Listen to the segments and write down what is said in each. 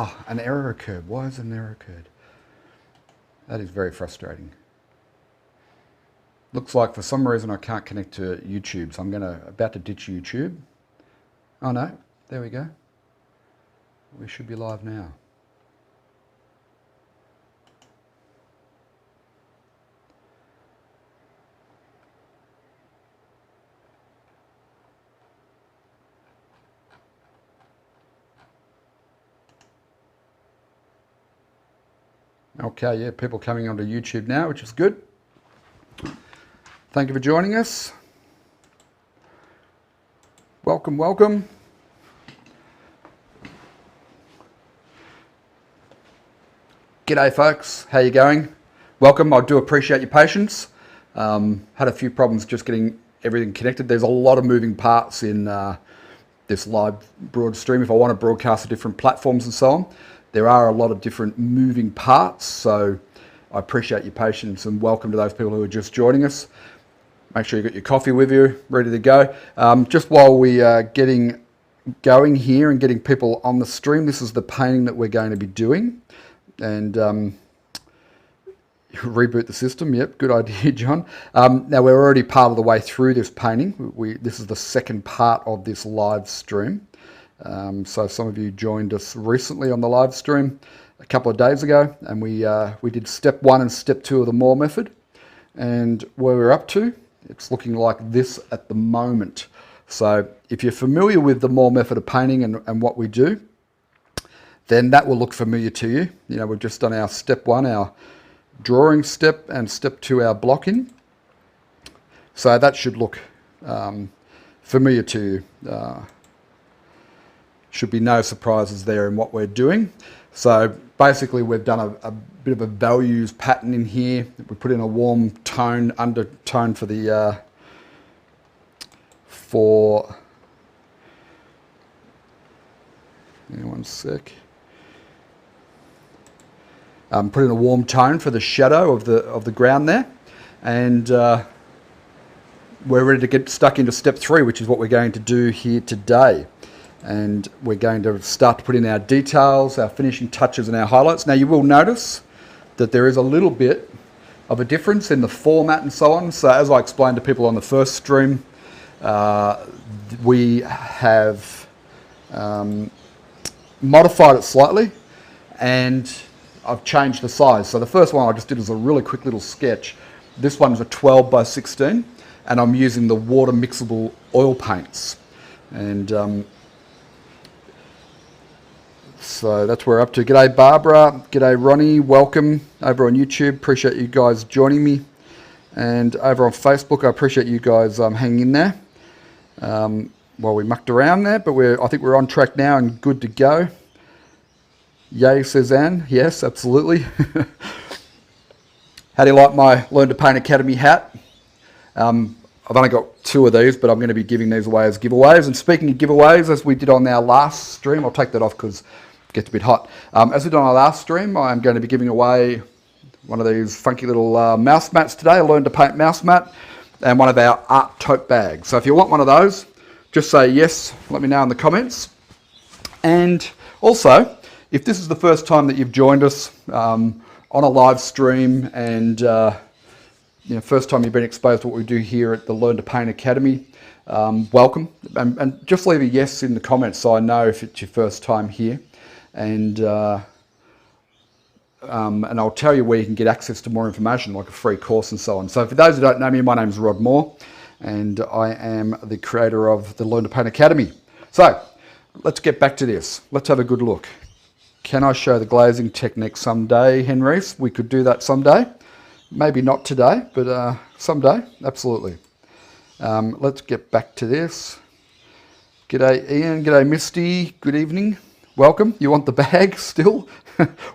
Oh, an error occurred. Why has an error occurred? That is very frustrating. Looks like for some reason I can't connect to YouTube, so I'm about to ditch YouTube. Oh no, there we go. We should be live now. Okay, yeah, people coming onto YouTube now, which is good. Thank you for joining us. Welcome, welcome. G'day folks, how you going? Welcome, I do appreciate your patience. Had a few problems just getting everything connected. There's a lot of moving parts in this live broad stream. If I want to broadcast to different platforms and so on, there are a lot of different moving parts, so I appreciate your patience and welcome to those people who are just joining us. Make sure you got your coffee with you, ready to go. Just while we are getting going here and getting people on the stream, this is the painting that we're going to be doing. And reboot the system, yep, good idea, John. Now we're already part of the way through this painting. This is the second part of this live stream. So some of you joined us recently on the live stream a couple of days ago, and we did step 1 and step 2 of the Moore method. And where we're up to, it's looking like this at the moment. So if you're familiar with the Moore method of painting and what we do, then that will look familiar to you. You know, we've just done our step 1, our drawing step, and step 2, our blocking. So that should look familiar to you. Should be no surprises there in what we're doing. So basically we've done a bit of a values pattern in here. We put in a warm tone, undertone for the, one sec. Put in a warm tone for the shadow of the ground there. And we're ready to get stuck into step 3, which is what we're going to do here today. And we're going to start to put in our details, our finishing touches and our highlights. Now you will notice that there is a little bit of a difference in the format and so on. So as I explained to people on the first stream, we have modified it slightly and I've changed the size. So the first one I just did was a really quick little sketch. This one's a 12 by 16 and I'm using the water mixable oil paints. And so that's where we're up to. G'day Barbara, g'day Ronnie, welcome over on YouTube. Appreciate you guys joining me. And over on Facebook, I appreciate you guys hanging in there while we mucked around there. But I think we're on track now and good to go. Yay, says Anne. Yes, absolutely. How do you like my Learn to Paint Academy hat? I've only got 2 of these, but I'm going to be giving these away as giveaways. And speaking of giveaways, as we did on our last stream, I'll take that off because it gets a bit hot. As we did on our last stream, I'm going to be giving away one of these funky little mouse mats today, a Learn to Paint mouse mat, and one of our art tote bags. So if you want one of those, just say yes, let me know in the comments. And also, if this is the first time that you've joined us on a live stream and first time you've been exposed to what we do here at the Learn to Paint Academy, welcome. And just leave a yes in the comments so I know if it's your first time here. And I'll tell you where you can get access to more information, like a free course and so on. So for those who don't know me, my name is Rod Moore, and I am the creator of the Learn to Paint Academy. So let's get back to this. Let's have a good look. Can I show the glazing technique someday, Henrice? We could do that someday. Maybe not today, but someday, absolutely. Let's get back to this. G'day Ian, g'day Misty, good evening. Welcome. You want the bag still?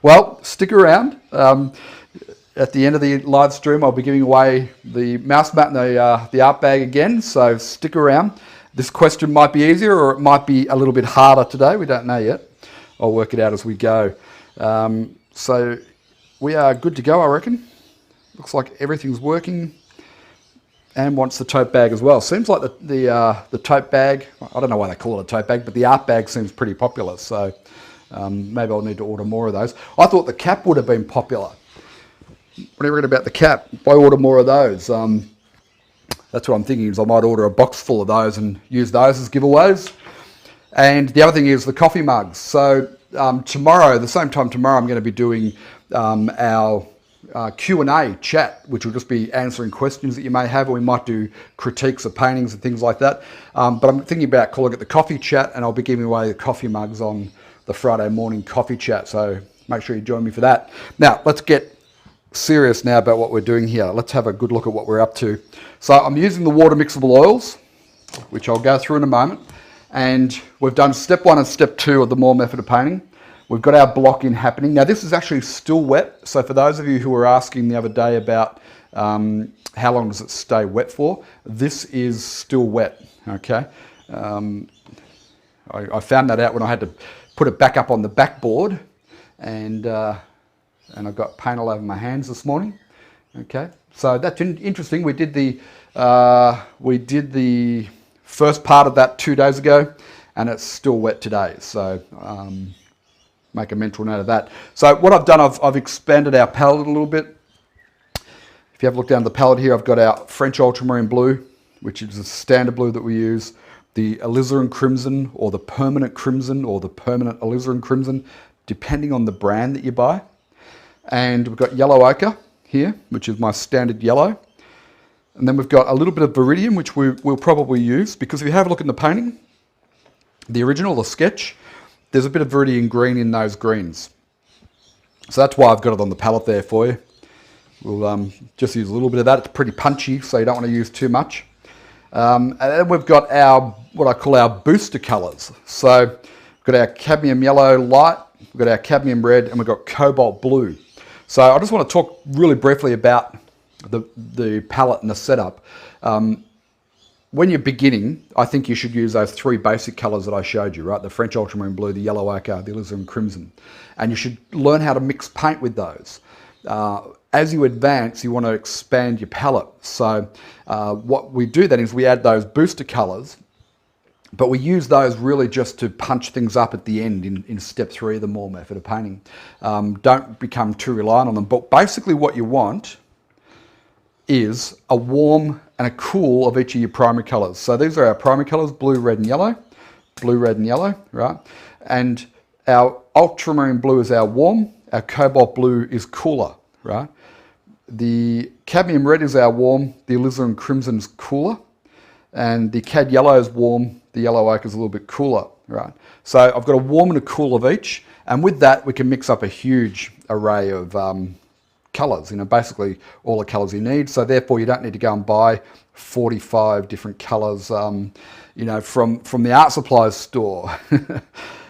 Well, stick around. At the end of the live stream, I'll be giving away the mouse mat and the art bag again, so stick around. This question might be easier or it might be a little bit harder today. We don't know yet. I'll work it out as we go. So we are good to go, I reckon. Looks like everything's working. And wants the tote bag as well. Seems like the tote bag, I don't know why they call it a tote bag, but the art bag seems pretty popular. So Maybe I'll need to order more of those. I thought the cap would have been popular. What do you read about the cap? Why order more of those? That's what I'm thinking, is I might order a box full of those and use those as giveaways. And the other thing is the coffee mugs. So tomorrow, the same time tomorrow, I'm going to be doing our Q&A chat, which will just be answering questions that you may have, or we might do critiques of paintings and things like that. But I'm thinking about calling it the coffee chat, and I'll be giving away the coffee mugs on the Friday morning coffee chat. So make sure you join me for that. Now, let's get serious now about what we're doing here. Let's have a good look at what we're up to. So I'm using the water mixable oils, which I'll go through in a moment. And we've done step 1 and step 2 of the Moore method of painting. We've got our block in happening. Now this is actually still wet. So for those of you who were asking the other day about how long does it stay wet for, this is still wet, okay? I found that out when I had to put it back up on the backboard, and I got paint all over my hands this morning. Okay, so that's interesting. We did the first part of that 2 days ago, and it's still wet today. So make a mental note of that. So what I've done, I've expanded our palette a little bit. If you have a look down the palette here, I've got our French ultramarine blue, which is the standard blue that we use, the alizarin crimson, or the permanent crimson, or the permanent alizarin crimson, depending on the brand that you buy. And we've got yellow ochre here, which is my standard yellow. And then we've got a little bit of viridium, which we'll probably use, because if you have a look in the painting, the original, the sketch, there's a bit of viridium green in those greens. So that's why I've got it on the palette there for you. We'll just use a little bit of that. It's pretty punchy, so you don't want to use too much. And then we've got our, what I call our booster colours. So we've got our cadmium yellow light, we've got our cadmium red, and we've got cobalt blue. So I just want to talk really briefly about the palette and the setup. When you're beginning, I think you should use those 3 basic colours that I showed you, right? The French ultramarine blue, the yellow ochre, the alizarin crimson. And you should learn how to mix paint with those. As you advance, you want to expand your palette. So what we do then is we add those booster colours, but we use those really just to punch things up at the end in step 3 of the Moore method of painting. Don't become too reliant on them. But basically what you want is a warm and a cool of each of your primary colours. So these are our primary colours, blue, red and yellow, right? And our ultramarine blue is our warm, our cobalt blue is cooler, right? The cadmium red is our warm, the alizarin crimson is cooler, and the cad yellow is warm, the yellow ochre is a little bit cooler, right? So I've got a warm and a cool of each, and with that we can mix up a huge array of colours, basically all the colours you need. So therefore you don't need to go and buy 45 different colours, from the art supplies store.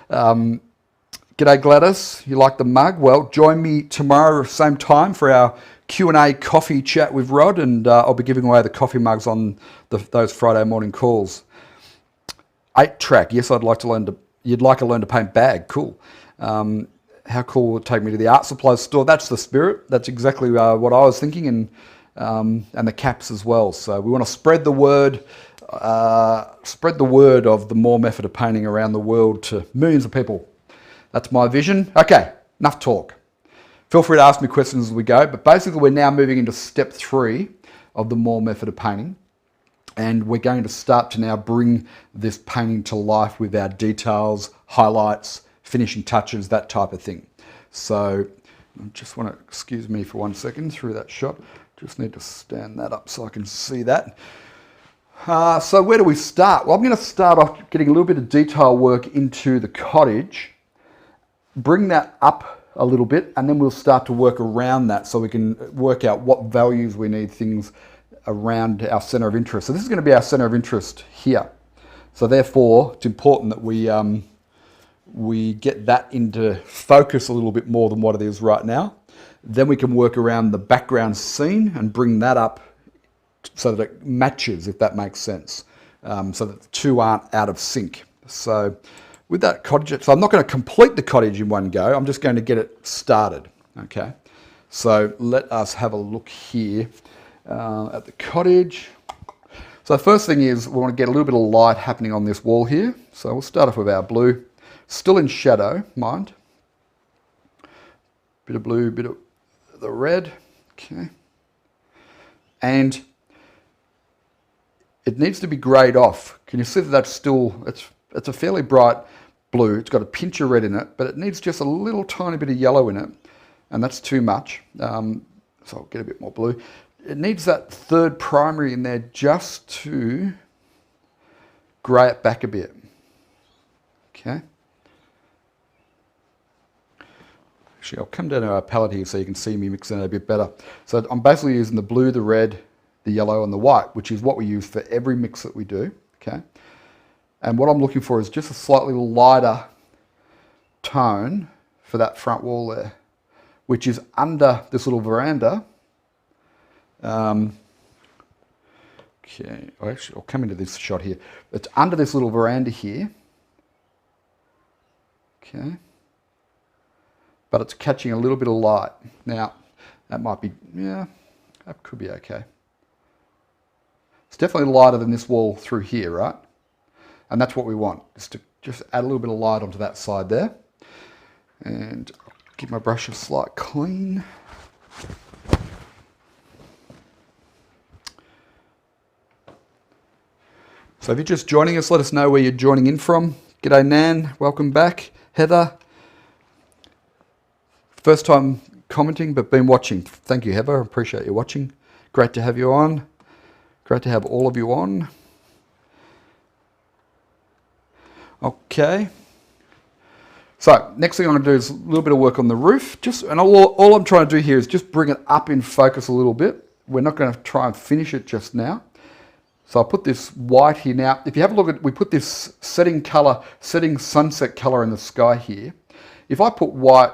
G'day Gladys, you like the mug? Well, join me tomorrow same time for our Q&A coffee chat with Rod, and I'll be giving away the coffee mugs on those Friday morning calls. 8-track, yes, I'd like to learn to. You'd like to learn to paint bag, cool. How cool would it take me to the art supplies store? That's the spirit. That's exactly what I was thinking, and the caps as well. So we want to spread the word of the Moore method of painting around the world to millions of people. That's my vision. Okay, enough talk. Feel free to ask me questions as we go, but basically we're now moving into step 3 of the Moore method of painting, and we're going to start to now bring this painting to life with our details, highlights, finishing touches, that type of thing. So I just want to excuse me for 1 second through that shot. Just need to stand that up so I can see that. So where do we start? Well, I'm going to start off getting a little bit of detail work into the cottage, bring that up a little bit, and then we'll start to work around that so we can work out what values we need things around our center of interest. So this is going to be our center of interest here. So therefore, it's important that we get that into focus a little bit more than what it is right now. Then we can work around the background scene and bring that up so that it matches, if that makes sense, so that the two aren't out of sync. So with that cottage, so I'm not going to complete the cottage in one go, I'm just going to get it started, okay? So let us have a look here at the cottage. So the first thing is we want to get a little bit of light happening on this wall here. So we'll start off with our blue. Still in shadow, mind. Bit of blue, bit of the red. Okay. And it needs to be greyed off. Can you see that that's still, it's a fairly bright blue. It's got a pinch of red in it, but it needs just a little tiny bit of yellow in it, and that's too much. So I'll get a bit more blue. It needs that third primary in there just to grey it back a bit. Okay. Actually, I'll come down to our palette here so you can see me mixing it a bit better. So I'm basically using the blue, the red, the yellow and the white, which is what we use for every mix that we do, okay? And what I'm looking for is just a slightly lighter tone for that front wall there, which is under this little veranda. Okay, I'll come into this shot here. It's under this little veranda here, okay? But it's catching a little bit of light. Now, that might be, yeah, that could be okay. It's definitely lighter than this wall through here, right? And that's what we want, is to just add a little bit of light onto that side there. And I'll give my brush a slight clean. So if you're just joining us, let us know where you're joining in from. G'day Nan, welcome back. Heather, first time commenting but been watching. Thank you Heather, I appreciate you watching. Great to have you on. Great to have all of you on. Okay. So next thing I'm going to do is a little bit of work on the roof. And all I'm trying to do here is just bring it up in focus a little bit. We're not going to try and finish it just now. So I'll put this white here. Now, if you have a look at, we put this setting sunset color in the sky here. If I put white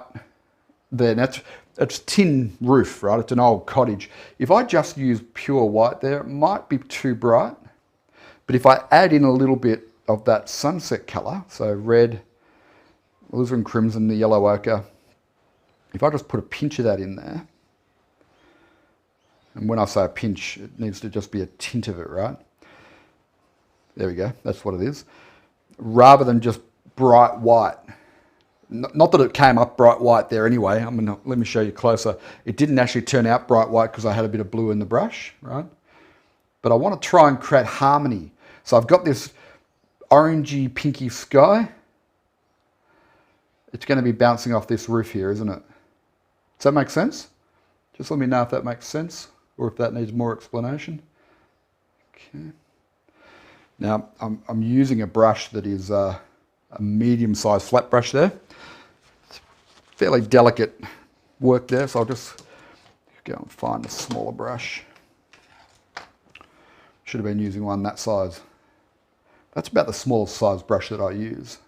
there, it's tin roof, right? It's an old cottage. If I just use pure white there, it might be too bright. But if I add in a little bit of that sunset color, so red, alizarin crimson, the yellow ochre, if I just put a pinch of that in there, and when I say a pinch, it needs to just be a tint of it, right? There we go, that's what it is. Rather than just bright white. Not that it came up bright white there anyway. Let me show you closer. It didn't actually turn out bright white because I had a bit of blue in the brush, right? But I want to try and create harmony. So I've got this orangey, pinky sky. It's going to be bouncing off this roof here, isn't it? Does that make sense? Just let me know if that makes sense or if that needs more explanation. Okay. Now, I'm using a brush that is a medium-sized flat brush there. It's fairly delicate work there, so I'll just go and find a smaller brush. Should have been using one that size. That's about the smallest size brush that I use.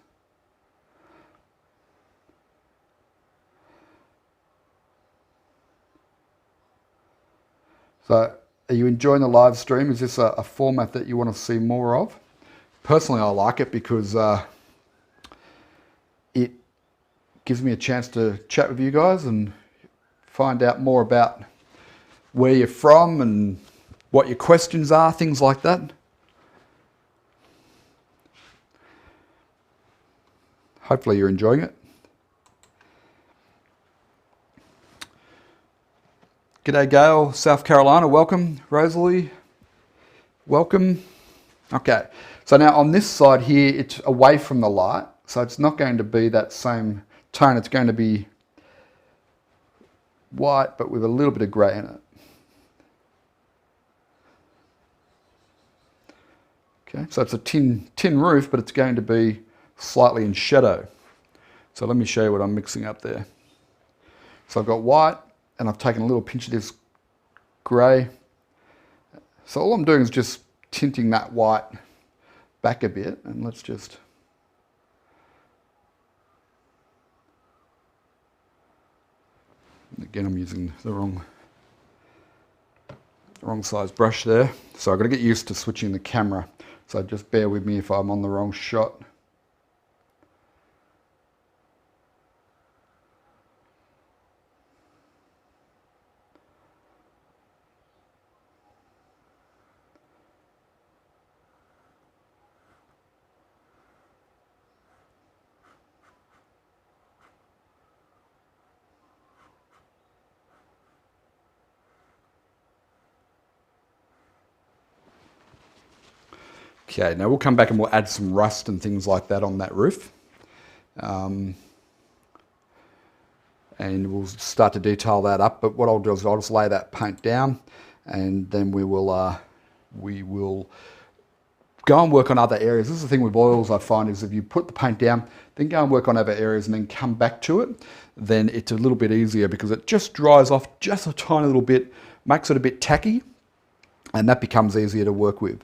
So, are you enjoying the live stream? Is this a format that you want to see more of? Personally, I like it because it gives me a chance to chat with you guys and find out more about where you're from and what your questions are, things like that. Hopefully you're enjoying it. G'day Gail, South Carolina, welcome. Rosalie, welcome. Okay, so now on this side here, it's away from the light, so it's not going to be that same tone. It's going to be white, but with a little bit of grey in it. Okay, so it's a tin roof, but it's going to be slightly in shadow. So let me show you what I'm mixing up there. So I've got white, and I've taken a little pinch of this grey. So all I'm doing is just tinting that white back a bit, and let's just... Again, I'm using the wrong size brush there. So I've got to get used to switching the camera. So just bear with me if I'm on the wrong shot. Okay, now we'll come back and we'll add some rust and things like that on that roof. And we'll start to detail that up. But what I'll do is I'll just lay that paint down, and then we will go and work on other areas. This is the thing with oils, I find, is if you put the paint down, then go and work on other areas and then come back to it, then it's a little bit easier because it just dries off just a tiny little bit, makes it a bit tacky, and that becomes easier to work with.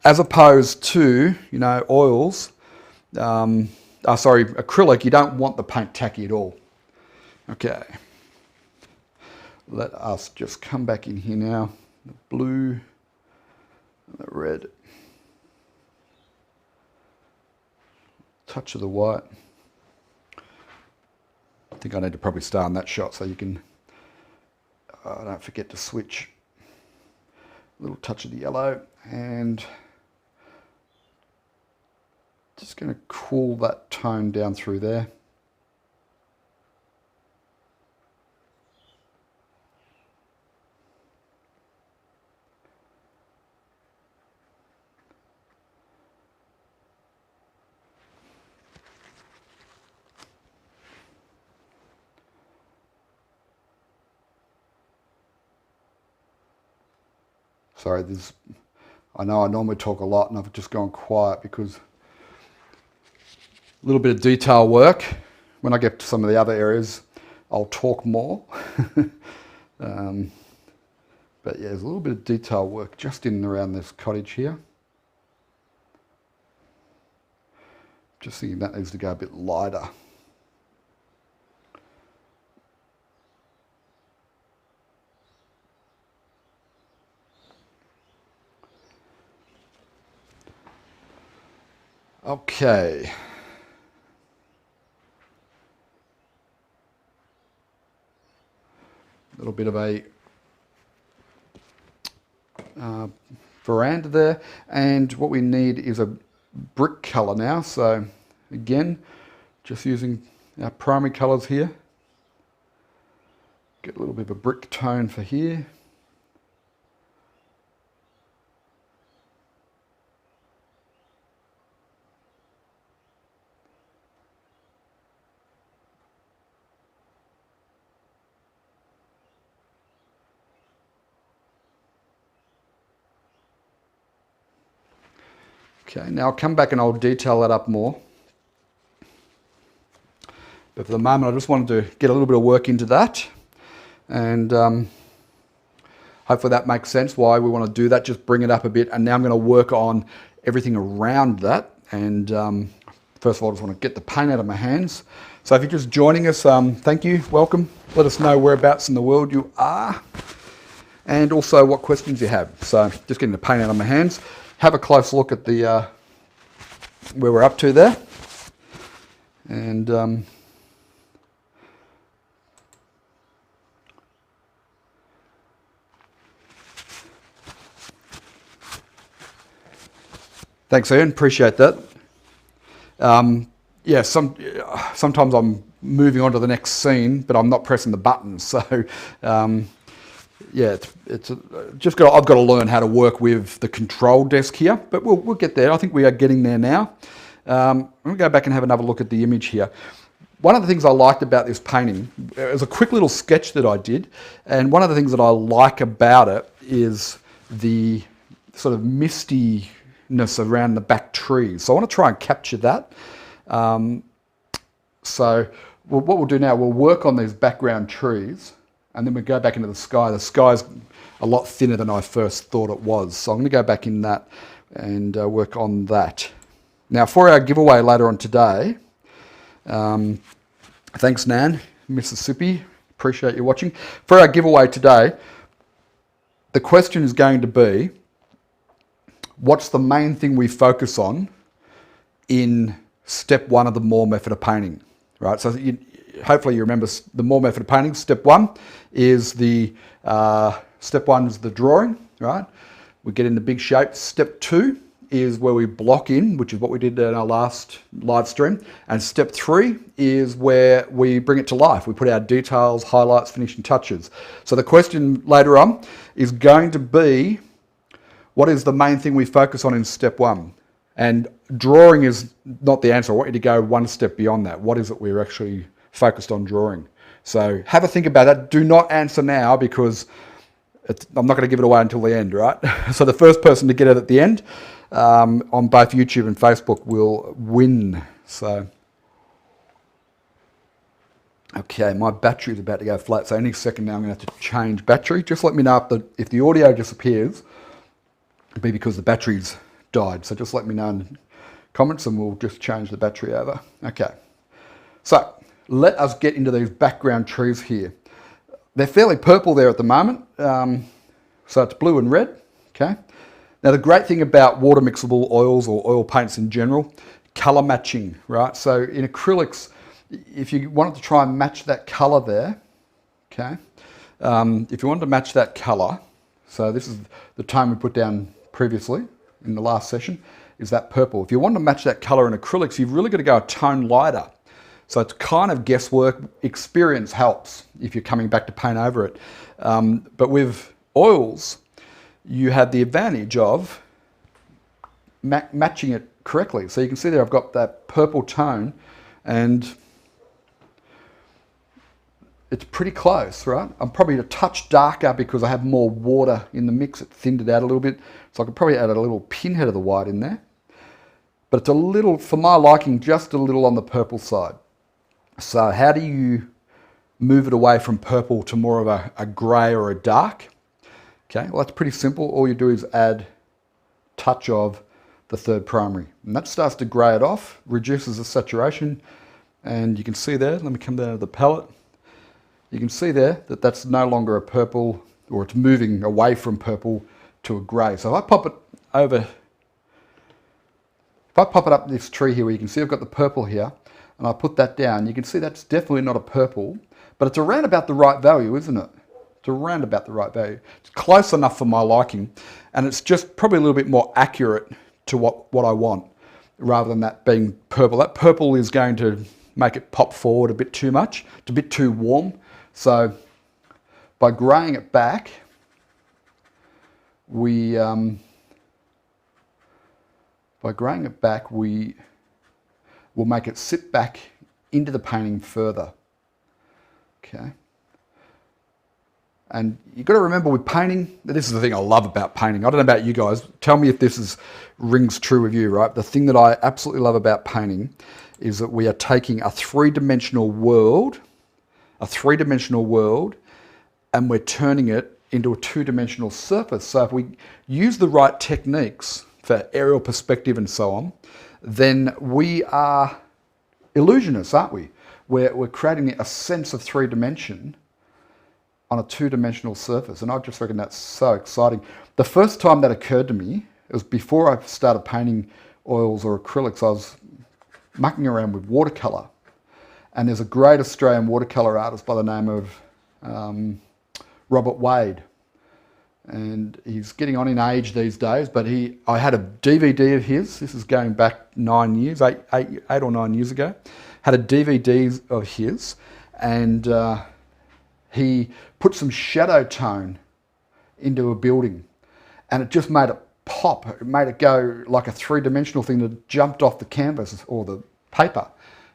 As opposed to, you know, oils, acrylic, you don't want the paint tacky at all. Okay, let us just come back in here now, the blue and the red. Touch of the white. I think I need to probably start on that shot so you can, don't forget to switch. A little touch of the yellow, and just going to cool that tone down through there. Sorry, I know I normally talk a lot and I've just gone quiet because a little bit of detail work. When I get to some of the other areas, I'll talk more. But yeah, there's a little bit of detail work just in and around this cottage here. Just thinking that needs to go a bit lighter. Okay. A little bit of a veranda there, and what we need is a brick colour now. So again, just using our primary colours here. Get a little bit of a brick tone for here. Okay, now I'll come back and I'll detail that up more. But for the moment, I just wanted to get a little bit of work into that. And hopefully that makes sense why we want to do that, just bring it up a bit. And now I'm going to work on everything around that. And first of all, I just want to get the paint out of my hands. So if you're just joining us, thank you, welcome. Let us know whereabouts in the world you are. And also what questions you have. So just getting the paint out of my hands. Have a close look at the where we're up to there, and thanks, Ian. Appreciate that. Yeah, sometimes I'm moving on to the next scene, but I'm not pressing the buttons. So. Yeah, I've got to learn how to work with the control desk here, but we'll get there. I think we are getting there now. I'm going to go back and have another look at the image here. One of the things I liked about this painting, it was a quick little sketch that I did, and one of the things that I like about it is the sort of mistiness around the back trees. So I want to try and capture that. So what we'll do now, we'll work on these background trees, and then we go back into the sky. The sky's a lot thinner than I first thought it was. So I'm going to go back in that and work on that. Now for our giveaway later on today, thanks Nan, Mississippi, appreciate you watching. For our giveaway today, the question is going to be, what's the main thing we focus on in step one of the Moore method of painting, right? So hopefully you remember the Moore method of painting. Step one is the drawing, right? We get into big shape. Step two is where we block in, which is what we did in our last live stream. And step three is where we bring it to life. We put our details, highlights, finishing touches. So the question later on is going to be, What is the main thing we focus on in step one? And drawing is not the answer. I want you to go one step beyond that. What is it we're actually focused on drawing? So have a think about that. Do not answer now because I'm not going to give it away until the end, right? So the first person to get it at the end on both YouTube and Facebook will win. So, okay, my battery is about to go flat. So any second now I'm going to have to change battery. Just let me know if the audio disappears, it'll be because the battery's died. So just let me know in the comments and we'll just change the battery over. Okay, so let us get into these background trees here. They're fairly purple there at the moment, so it's blue and red. Okay. Now the great thing about water mixable oils or oil paints in general, color matching, right? So in acrylics, if you wanted to try and match that color there, okay, if you wanted to match that color, so this is the tone we put down previously in the last session, is that purple. If you want to match that color in acrylics, you've really got to go a tone lighter. So it's kind of guesswork. Experience helps if you're coming back to paint over it. But with oils, you have the advantage of matching it correctly. So you can see there I've got that purple tone and it's pretty close, right? I'm probably a touch darker because I have more water in the mix. It thinned it out a little bit. So I could probably add a little pinhead of the white in there. But it's a little, for my liking, just a little on the purple side. So how do you move it away from purple to more of a grey or a dark? Okay, well that's pretty simple. All you do is add touch of the third primary. And that starts to grey it off, reduces the saturation. And you can see there, let me come down to the palette. You can see there that that's no longer a purple, or it's moving away from purple to a grey. So if I pop it over, if I pop it up this tree here where you can see I've got the purple here, and I put that down, you can see that's definitely not a purple, but it's around about the right value, isn't it? It's around about the right value. It's close enough for my liking, and it's just probably a little bit more accurate to what I want, rather than that being purple. That purple is going to make it pop forward a bit too much. It's a bit too warm. So by greying it back, we will make it sit back into the painting further. Okay. And you've got to remember with painting, this is the thing I love about painting. I don't know about you guys. Tell me if this rings true with you, right? The thing that I absolutely love about painting is that we are taking a three-dimensional world, and we're turning it into a two-dimensional surface. So if we use the right techniques for aerial perspective and so on, then we are illusionists, aren't we? We're creating a sense of three-dimension on a two-dimensional surface, and I just reckon that's so exciting. The first time that occurred to me, it was before I started painting oils or acrylics. I was mucking around with watercolour, and there's a great Australian watercolour artist by the name of Robert Wade, and he's getting on in age these days, but I had a DVD of his. This is going back 9 years, eight or 9 years ago. Had a DVD of his, and he put some shadow tone into a building, and it just made it pop. It made it go like a three-dimensional thing that jumped off the canvas or the paper.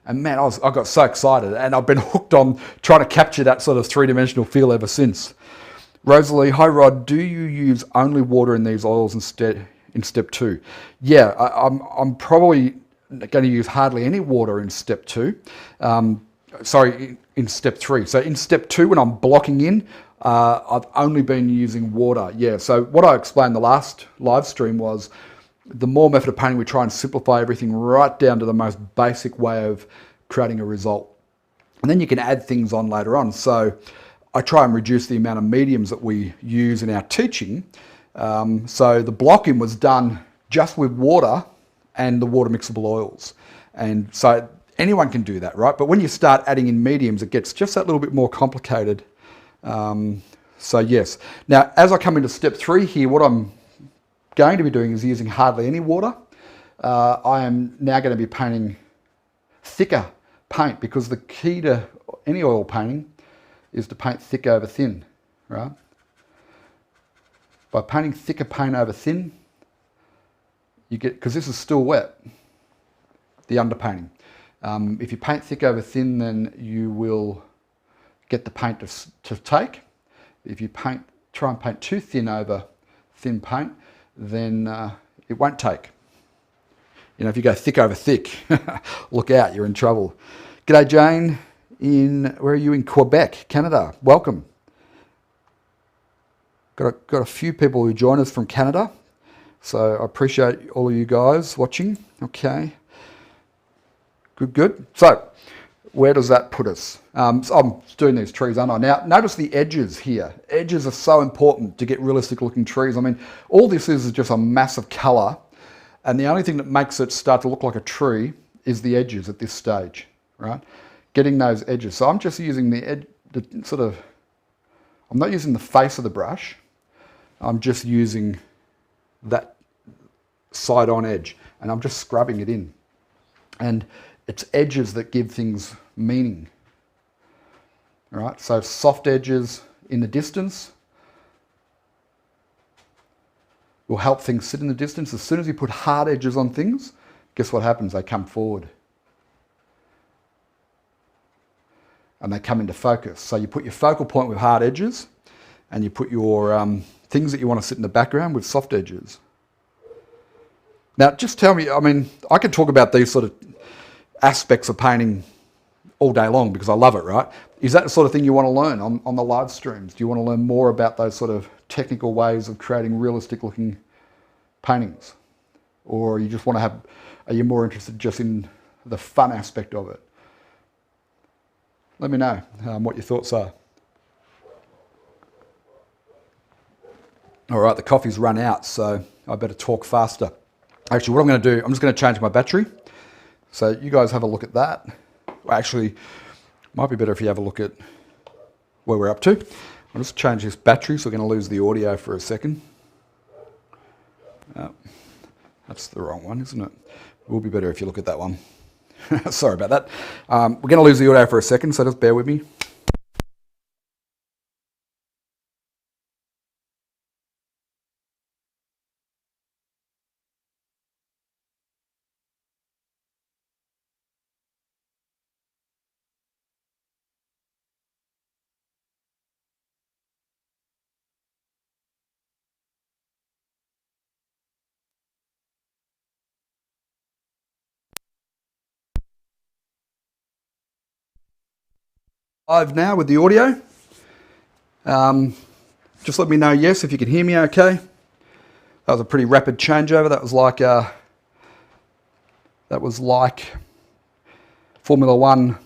And man, I got so excited, and I've been hooked on trying to capture that sort of three-dimensional feel ever since. Rosalie, hi Rod, do you use only water in these oils instead in step 2? Yeah, I'm probably going to use hardly any water in step 2. Sorry, in step 3. So in step 2, when I'm blocking in, I've only been using water. Yeah, so what I explained the last live stream was the more method of painting, we try and simplify everything right down to the most basic way of creating a result. And then you can add things on later on. So I try and reduce the amount of mediums that we use in our teaching. So the blocking was done just with water and the water mixable oils. And so anyone can do that, right? But when you start adding in mediums, it gets just that little bit more complicated. So yes. Now, as I come into step 3 here, what I'm going to be doing is using hardly any water. I am now going to be painting thicker paint, because the key to any oil painting is to paint thick over thin, right? By painting thicker paint over thin, you get, because this is still wet, the underpainting. If you paint thick over thin, then you will get the paint to take. If you try and paint too thin over thin paint, then it won't take. You know, if you go thick over thick, look out, you're in trouble. G'day Jane, where are you? In Quebec, Canada. Welcome. Got a few people who join us from Canada, so I appreciate all of you guys watching. Okay, good. So, where does that put us? So I'm doing these trees, aren't I? Now, notice the edges here. Edges are so important to get realistic looking trees. I mean, all this is just a mass of colour, and the only thing that makes it start to look like a tree is the edges at this stage, right? Getting those edges. So I'm just using I'm not using the face of the brush. I'm just using that side-on edge, and I'm just scrubbing it in. And it's edges that give things meaning. All right, so soft edges in the distance will help things sit in the distance. As soon as you put hard edges on things, guess what happens? They come forward. And they come into focus. So you put your focal point with hard edges, and you put your things that you want to sit in the background with soft edges. Now, just tell me, I mean, I can talk about these sort of aspects of painting all day long because I love it, right? Is that the sort of thing you want to learn on the live streams? Do you want to learn more about those sort of technical ways of creating realistic looking paintings? Or you just want to are you more interested just in the fun aspect of it? Let me know what your thoughts are. All right, the coffee's run out, so I better talk faster. Actually, what I'm going to do, I'm just going to change my battery. So you guys have a look at that. Well, actually, might be better if you have a look at where we're up to. I'll just change this battery, so we're going to lose the audio for a second. That's the wrong one, isn't it? It will be better if you look at that one. Sorry about that. We're going to lose the audio for a second, so just bear with me. Live now with the audio. Just let me know yes if you can hear me okay. That was a pretty rapid changeover. That was like Formula One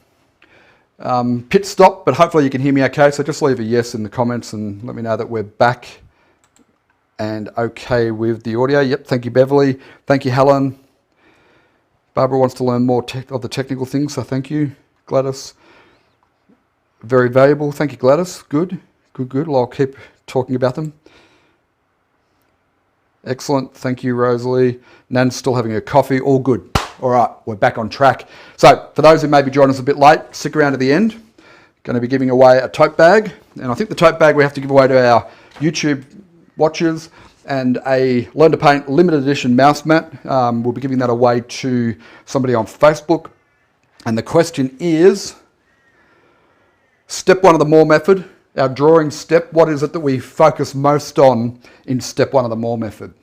pit stop, but hopefully you can hear me okay. So just leave a yes in the comments and let me know that we're back and okay with the audio. Yep, thank you Beverly. Thank you Helen. Barbara wants to learn more of the technical things, so thank you. Gladys. Very valuable. Thank you, Gladys. Good. Well, I'll keep talking about them. Excellent. Thank you, Rosalie. Nan's still having a coffee. All good. All right, we're back on track. So for those who maybe join us a bit late, stick around to the end. Going to be giving away a tote bag. And I think the tote bag we have to give away to our YouTube watchers and a Learn to Paint limited edition mouse mat. We'll be giving that away to somebody on Facebook. And the question is, step one of the Moore method, our drawing step, what is it that we focus most on in step one of the Moore method?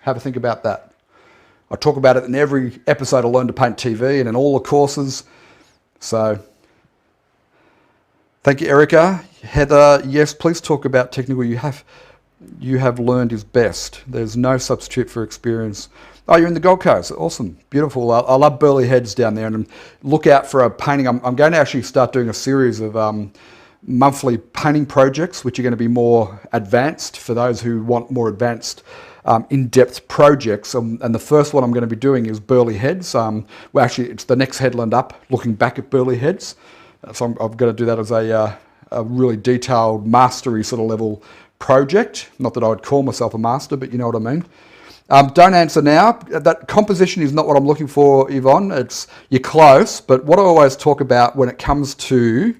Have a think about that. I talk about it in every episode of Learn to Paint TV and in all the courses. So, thank you, Erica. Heather, yes, please talk about technical you have learned is best. There's no substitute for experience. Oh, you're in the Gold Coast. Awesome. Beautiful. I love Burleigh Heads down there. And look out for a painting. I'm going to actually start doing a series of monthly painting projects, which are going to be more advanced for those who want more advanced, in-depth projects. And the first one I'm going to be doing is Burleigh Heads. Well, actually, it's the next headland up, looking back at Burleigh Heads. So I'm going to do that as a really detailed mastery sort of level project. Not that I would call myself a master, but you know what I mean. Don't answer now. That composition is not what I'm looking for, Yvonne. You're close, but what I always talk about when it comes to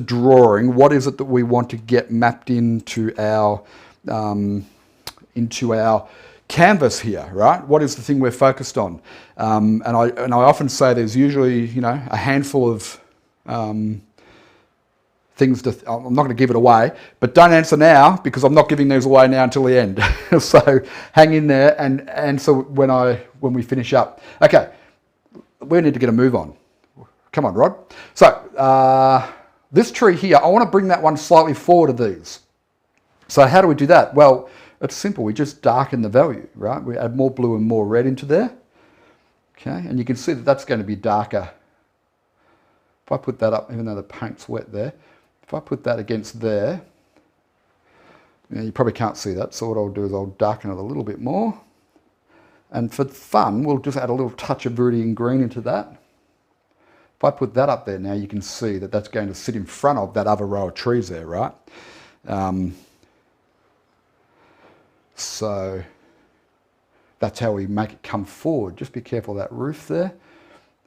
drawing, what is it that we want to get mapped into our into our canvas here, right? What is the thing we're focused on? And I often say there's usually, you know, a handful of things to, I'm not going to give it away, but don't answer now because I'm not giving these away now until the end. So hang in there and answer when we finish up. Okay, we need to get a move on. Come on, Rod. So this tree here, I want to bring that one slightly forward of these. So how do we do that? Well, it's simple. We just darken the value, right? We add more blue and more red into there. Okay, and you can see that that's going to be darker. If I put that up, even though the paint's wet there, if I put that against there, you probably can't see that. So what I'll do is I'll darken it a little bit more. And for fun, we'll just add a little touch of viridian green into that. If I put that up there now, you can see that that's going to sit in front of that other row of trees there, right? So that's how we make it come forward. Just be careful of that roof there.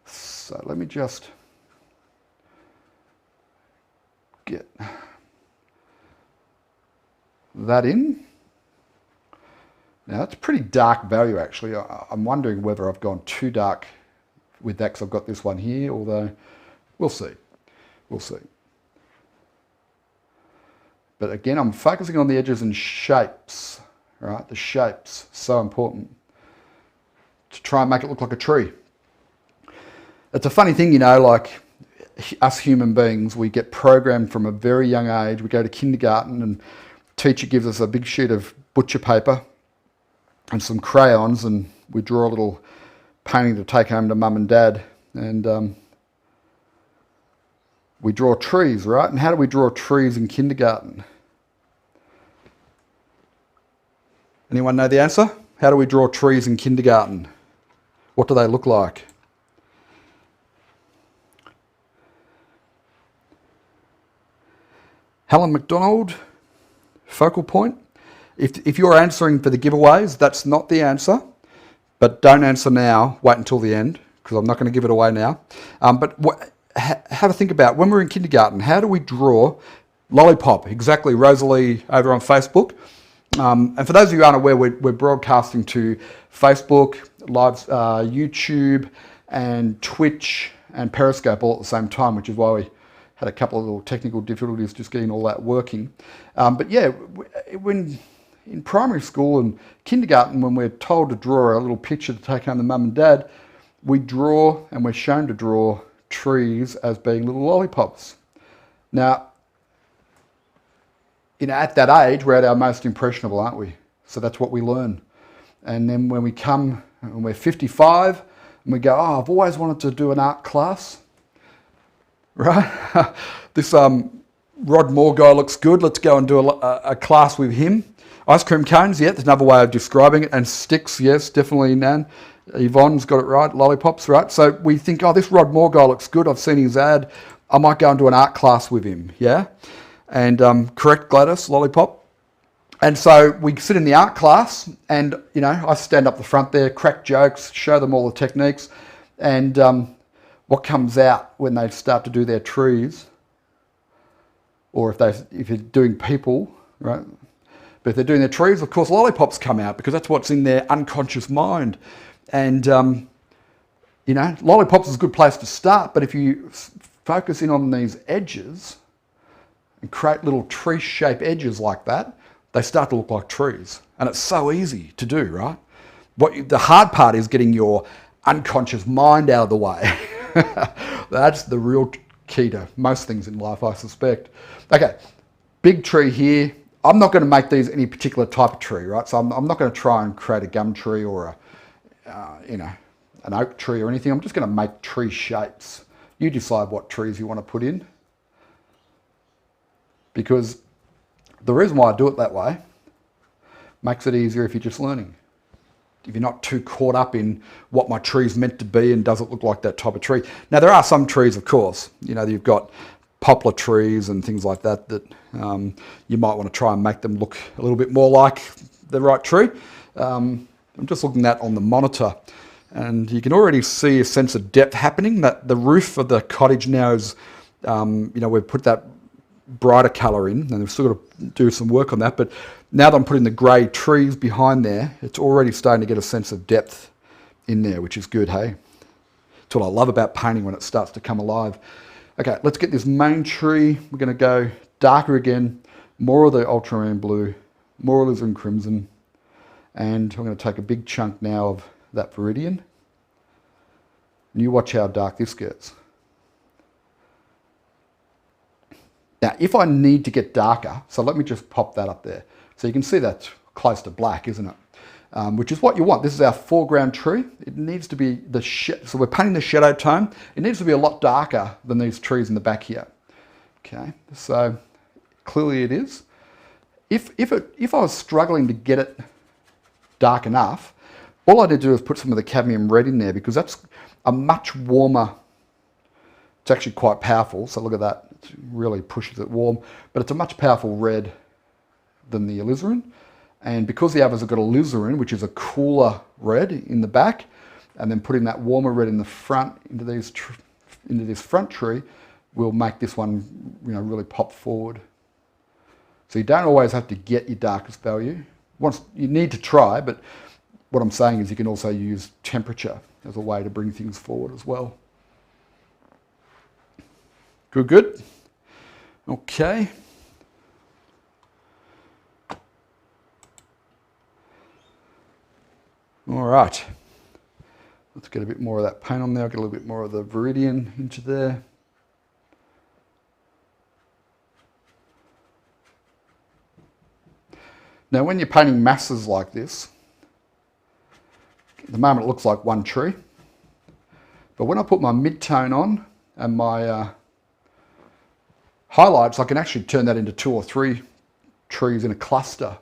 So let me just get that in. Now that's pretty dark value actually. I'm wondering whether I've gone too dark with that because I've got this one here, although we'll see. We'll see. But again, I'm focusing on the edges and shapes, right? The shapes, so important to try and make it look like a tree. It's a funny thing, you know, like us human beings, we get programmed from a very young age. We go to kindergarten and teacher gives us a big sheet of butcher paper and some crayons and we draw a little painting to take home to mum and dad. And we draw trees, right? And how do we draw trees in kindergarten? Anyone know the answer? How do we draw trees in kindergarten? What do they look like? Helen McDonald, focal point. If you're answering for the giveaways, that's not the answer, but don't answer now. Wait until the end because I'm not going to give it away now. But have a think about when we're in kindergarten. How do we draw lollipop? Exactly, Rosalie over on Facebook. And for those of you who aren't aware, we're broadcasting to Facebook, live YouTube, and Twitch and Periscope all at the same time, which is why we had a couple of little technical difficulties just getting all that working. But yeah, when in primary school and kindergarten, when we're told to draw a little picture to take home to mum and dad, we draw and we're shown to draw trees as being little lollipops. Now, you know, at that age, we're at our most impressionable, aren't we? So that's what we learn. And then when we come and we're 55 and we go, oh, I've always wanted to do an art class, right? This Rod Moore guy looks good. Let's go and do a class with him. Ice cream cones, yeah, there's another way of describing it. And sticks, yes, definitely, Nan. Yvonne's got it right. Lollipops, right? So we think, oh, this Rod Moore guy looks good. I've seen his ad. I might go and do an art class with him, yeah? And correct, Gladys, lollipop. And so we sit in the art class and, you know, I stand up the front there, crack jokes, show them all the techniques. And what comes out when they start to do their trees, or if you're doing people, right? But if they're doing their trees, of course, lollipops come out because that's what's in their unconscious mind. And, you know, lollipops is a good place to start, but if you focus in on these edges and create little tree-shaped edges like that, they start to look like trees. And it's so easy to do, right? The hard part is getting your unconscious mind out of the way. That's the real key to most things in life, I suspect. Okay, big tree here. I'm not going to make these any particular type of tree, right? So I'm not going to try and create a gum tree or an oak tree or anything. I'm just going to make tree shapes. You decide what trees you want to put in. Because the reason why I do it that way makes it easier if you're just learning. If you're not too caught up in what my tree's meant to be and does it look like that type of tree. Now, there are some trees, of course. You know, you've got poplar trees and things like that you might want to try and make them look a little bit more like the right tree. I'm just looking at on the monitor and you can already see a sense of depth happening. That the roof of the cottage now is, you know, we've put that brighter colour in, and we've still got to do some work on that, but now that I'm putting the grey trees behind there, it's already starting to get a sense of depth in there, which is good, hey? That's what I love about painting, when it starts to come alive. Okay, let's get this main tree. We're going to go darker again, more of the ultramarine blue, more alizarin crimson, and I'm going to take a big chunk now of that viridian. And you watch how dark this gets. Now, if I need to get darker, so let me just pop that up there. So you can see that's close to black, isn't it? Which is what you want. This is our foreground tree. It needs to be so we're painting the shadow tone. It needs to be a lot darker than these trees in the back here. Okay, so clearly it is. If I was struggling to get it dark enough, all I did do is put some of the cadmium red in there, because that's a much warmer. It's actually quite powerful. So look at that. It really pushes it warm, but it's a much powerful red than the alizarin. And because the others have got alizarin, which is a cooler red in the back, and then putting that warmer red in the front into this front tree, will make this one, really pop forward. So you don't always have to get your darkest value. You need to try, but what I'm saying is you can also use temperature as a way to bring things forward as well. Good. Okay. All right. Let's get a bit more of that paint on there. I'll get a little bit more of the viridian into there. Now, when you're painting masses like this, at the moment it looks like one tree. But when I put my mid-tone on and my highlights, I can actually turn that into 2 or 3 trees in a cluster.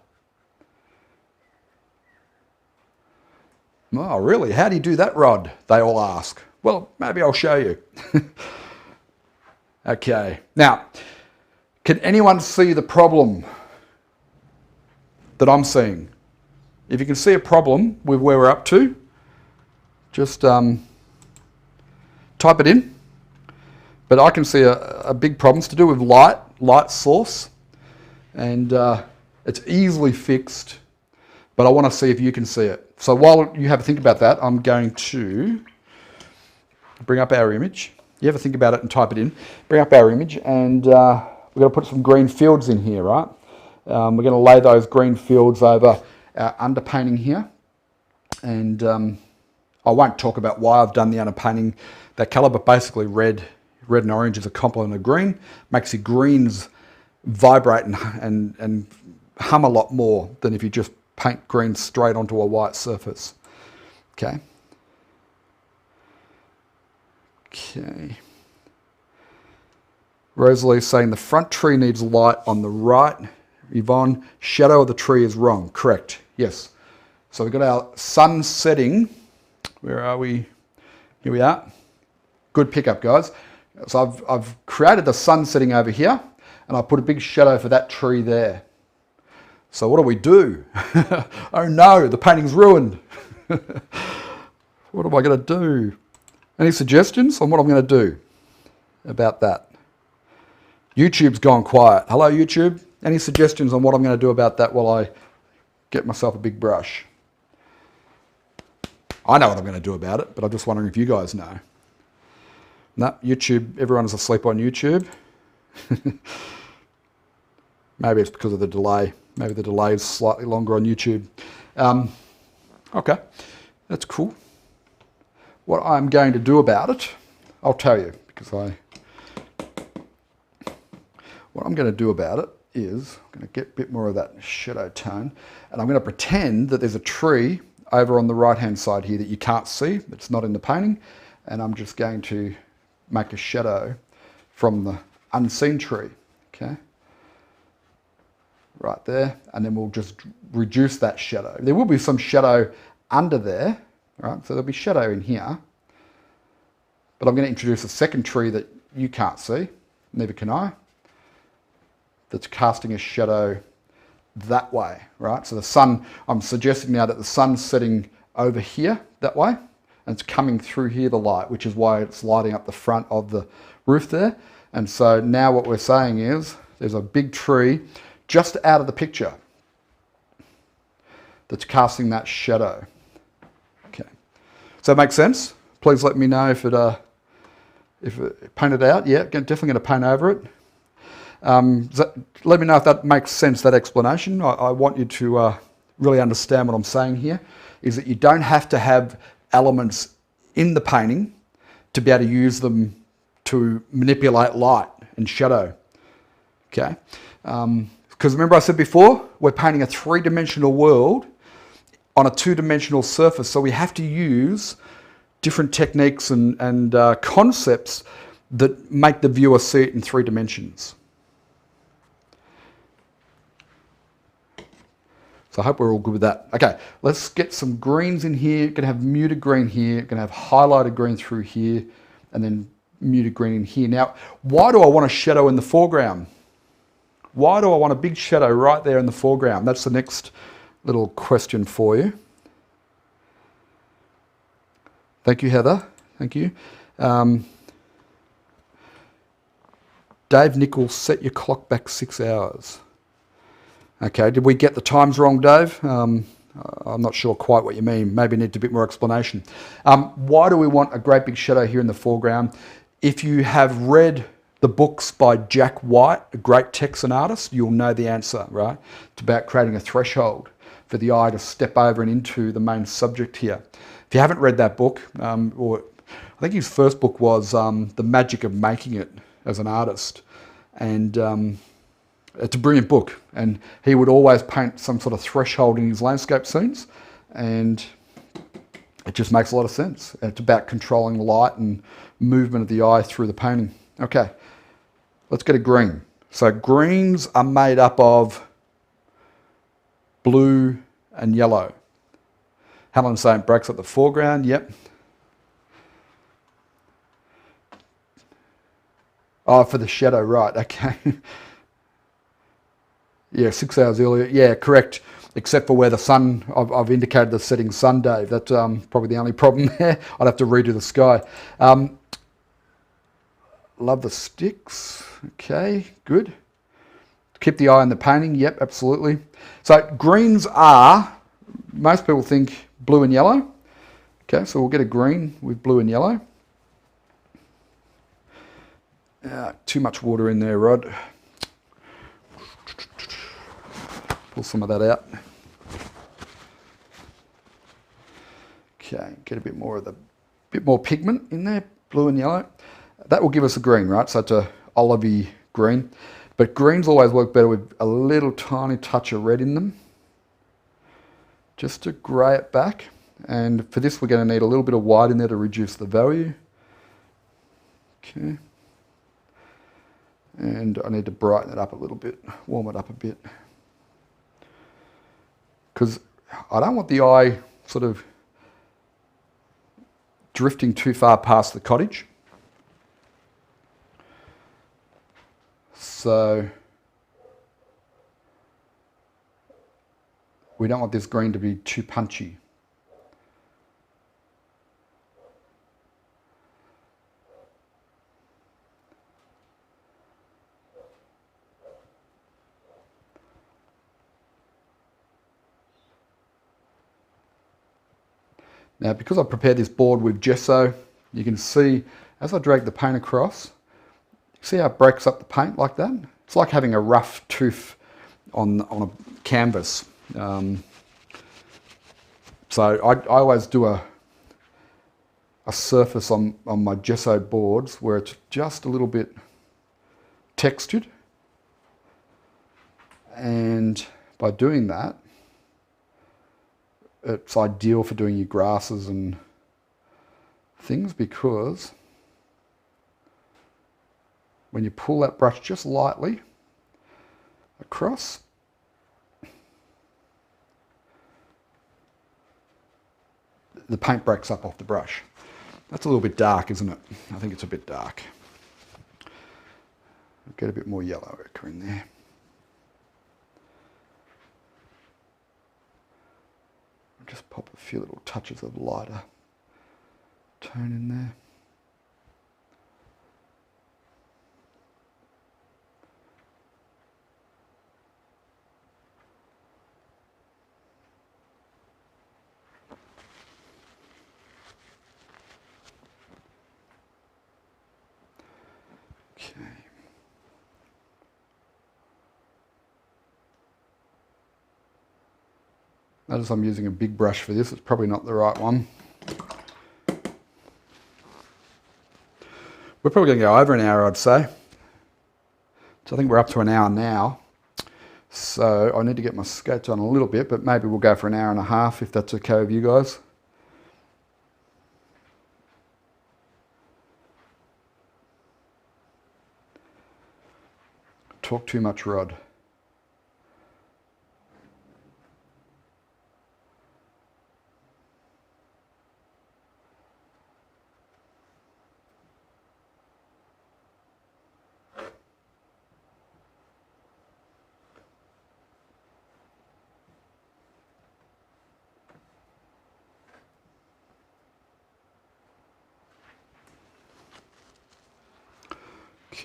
Oh, really? How do you do that, Rod? They all ask. Well, maybe I'll show you. Okay. Now, can anyone see the problem that I'm seeing? If you can see a problem with where we're up to, just type it in. But I can see a big problem. It's to do with light source, and it's easily fixed, but I want to see if you can see it. So while you have a think about that, I'm going to bring up our image. You have a think about it and type it in. Bring up our image, and we're going to put some green fields in here, right? We're going to lay those green fields over our underpainting here, and I won't talk about why I've done the underpainting that colour, but basically red and orange is a complement of green, makes your greens vibrate and hum a lot more than if you just paint green straight onto a white surface. Okay. Rosalie's saying the front tree needs light on the right. Yvonne, shadow of the tree is wrong. Correct. Yes. So we've got our sun setting. Where are we? Here we are. Good pickup, guys. So I've created the sun setting over here, and I put a big shadow for that tree there. So what do we do? Oh no, the painting's ruined. What am I going to do? Any suggestions on what I'm going to do about that? YouTube's gone quiet. Hello, YouTube. Any suggestions on what I'm going to do about that while I get myself a big brush? I know what I'm going to do about it, but I'm just wondering if you guys know. No, YouTube, everyone's asleep on YouTube. Maybe it's because of the delay. Maybe the delay is slightly longer on YouTube. Okay, that's cool. What I'm going to do about it, I'll tell you, because what I'm going to do about it is I'm going to get a bit more of that shadow tone, and I'm going to pretend that there's a tree over on the right-hand side here that you can't see, it's not in the painting, and I'm just going to make a shadow from the unseen tree, okay? Right there, and then we'll just reduce that shadow. There will be some shadow under there, right? So there'll be shadow in here, but I'm going to introduce a second tree that you can't see, neither can I, that's casting a shadow that way, right? So the sun, I'm suggesting now that the sun's setting over here that way, and it's coming through here, the light, which is why it's lighting up the front of the roof there. And so now what we're saying is There's a big tree just out of the picture that's casting that shadow. Okay, does that make sense? Please let me know if it painted out. Yeah, definitely going to paint over it. Let me know if that makes sense, that explanation. I want you to really understand what I'm saying here, is that you don't have to have elements in the painting to be able to use them to manipulate light and shadow. Okay? Because remember I said before, we're painting a three-dimensional world on a two-dimensional surface, so we have to use different techniques and concepts that make the viewer see it in 3 dimensions. So I hope we're all good with that. Okay, let's get some greens in here. Going to have muted green here, going to have highlighted green through here, and then muted green in here. Now, why do I want a shadow in the foreground? Why do I want a big shadow right there in the foreground? That's the next little question for you. Thank you, Heather. Thank you. Dave Nichols, set your clock back 6 hours. Okay, did we get the times wrong, Dave? I'm not sure quite what you mean. Maybe need a bit more explanation. Why do we want a great big shadow here in the foreground? If you have read the books by Jack White, a great Texan artist, you'll know the answer, right? It's about creating a threshold for the eye to step over and into the main subject here. If you haven't read that book, or I think his first book was The Magic of Making It as an Artist, and it's a brilliant book, and he would always paint some sort of threshold in his landscape scenes, and it just makes a lot of sense. It's about controlling light and movement of the eye through the painting. Okay, let's get a green. So greens are made up of blue and yellow. Helen's saying breaks up the foreground, yep. Oh, for the shadow, right, okay. Yeah, 6 hours earlier. Yeah, correct. Except for where the sun, I've indicated the setting sun, Dave. That's probably the only problem there. I'd have to redo the sky. Love the sticks. Okay, good. Keep the eye on the painting. Yep, absolutely. So greens are, most people think blue and yellow. Okay, so we'll get a green with blue and yellow. Too much water in there, Rod. Pull some of that out. Okay, get a bit more pigment in there, blue and yellow. That will give us a green, right? So it's a olivey green. But greens always work better with a little tiny touch of red in them, just to grey it back. And for this, we're going to need a little bit of white in there to reduce the value. Okay. And I need to brighten it up a little bit, warm it up a bit. Because I don't want the eye sort of drifting too far past the cottage. So we don't want this green to be too punchy. Now, because I prepared this board with gesso, you can see as I drag the paint across, see how it breaks up the paint like that? It's like having a rough tooth on a canvas. So I always do a surface on my gesso boards where it's just a little bit textured. And by doing that, it's ideal for doing your grasses and things, because when you pull that brush just lightly across, the paint breaks up off the brush. That's a little bit dark, isn't it? I think it's a bit dark. Get a bit more yellow ochre in there. Just pop a few little touches of lighter tone in there. Notice I'm using a big brush for this. It's probably not the right one. We're probably going to go over an hour, I'd say. So I think we're up to an hour now. So I need to get my skates on a little bit, but maybe we'll go for an hour and a half if that's okay with you guys. Talk too much, Rod.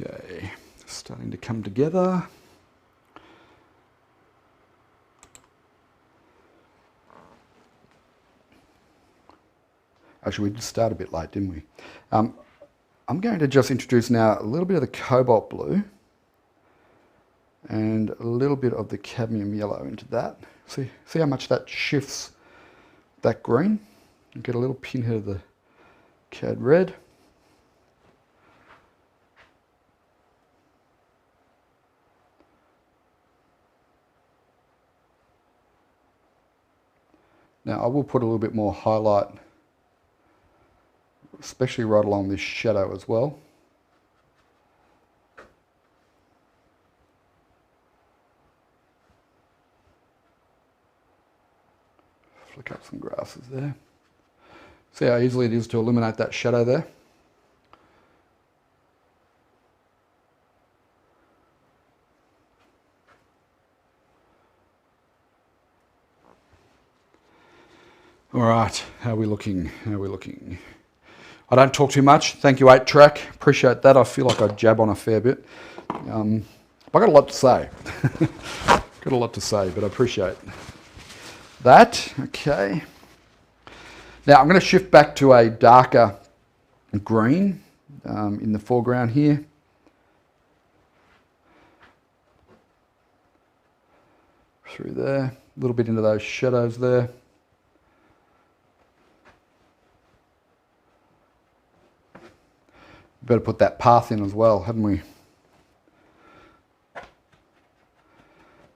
Okay, starting to come together. Actually, we did start a bit late, didn't we? I'm going to just introduce now a little bit of the cobalt blue and a little bit of the cadmium yellow into that. See how much that shifts that green? And get a little pinhead of the cad red. Now I will put a little bit more highlight, especially right along this shadow as well. Flick up some grasses there. See how easily it is to eliminate that shadow there? All right, how are we looking? How are we looking? I don't talk too much. Thank you, 8-track. Appreciate that. I feel like I jab on a fair bit. I've got a lot to say. Got a lot to say, but I appreciate that. Okay. Now I'm going to shift back to a darker green in the foreground here. Through there, a little bit into those shadows there. Better put that path in as well, haven't we?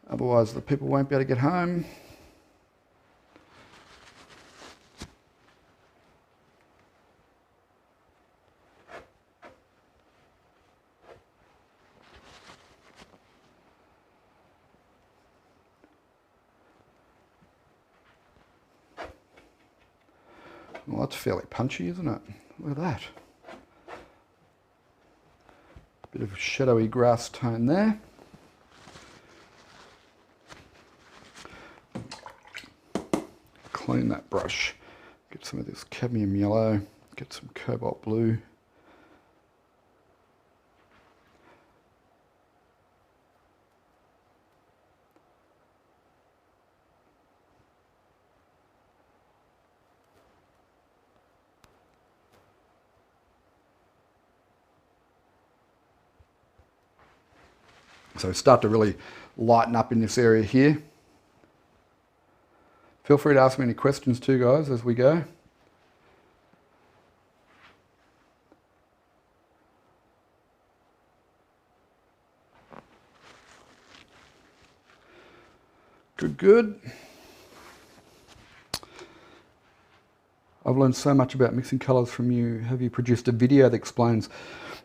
Otherwise the people won't be able to get home. Well, that's fairly punchy, isn't it? Look at that. Bit of shadowy grass tone there. Clean that brush. Get some of this cadmium yellow. Get some cobalt blue. So start to really lighten up in this area here. Feel free to ask me any questions too, guys, as we go. Good, good. I've learned so much about mixing colours from you. Have you produced a video that explains?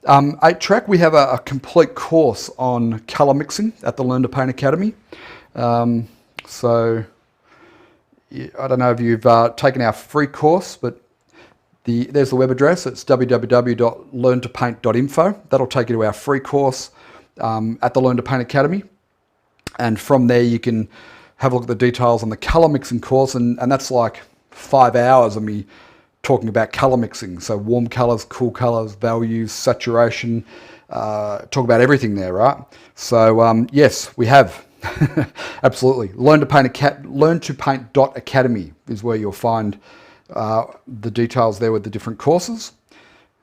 8-track, we have a complete course on colour mixing at the Learn to Paint Academy. So I don't know if you've taken our free course, but there's the web address. It's www.learntopaint.info. That'll take you to our free course at the Learn to Paint Academy. And from there you can have a look at the details on the colour mixing course, and that's like 5 hours of me talking about colour mixing. So warm colours, cool colours, values, saturation, talk about everything there, right? So yes, we have. Absolutely. Learntopaint.academy is where you'll find the details there with the different courses.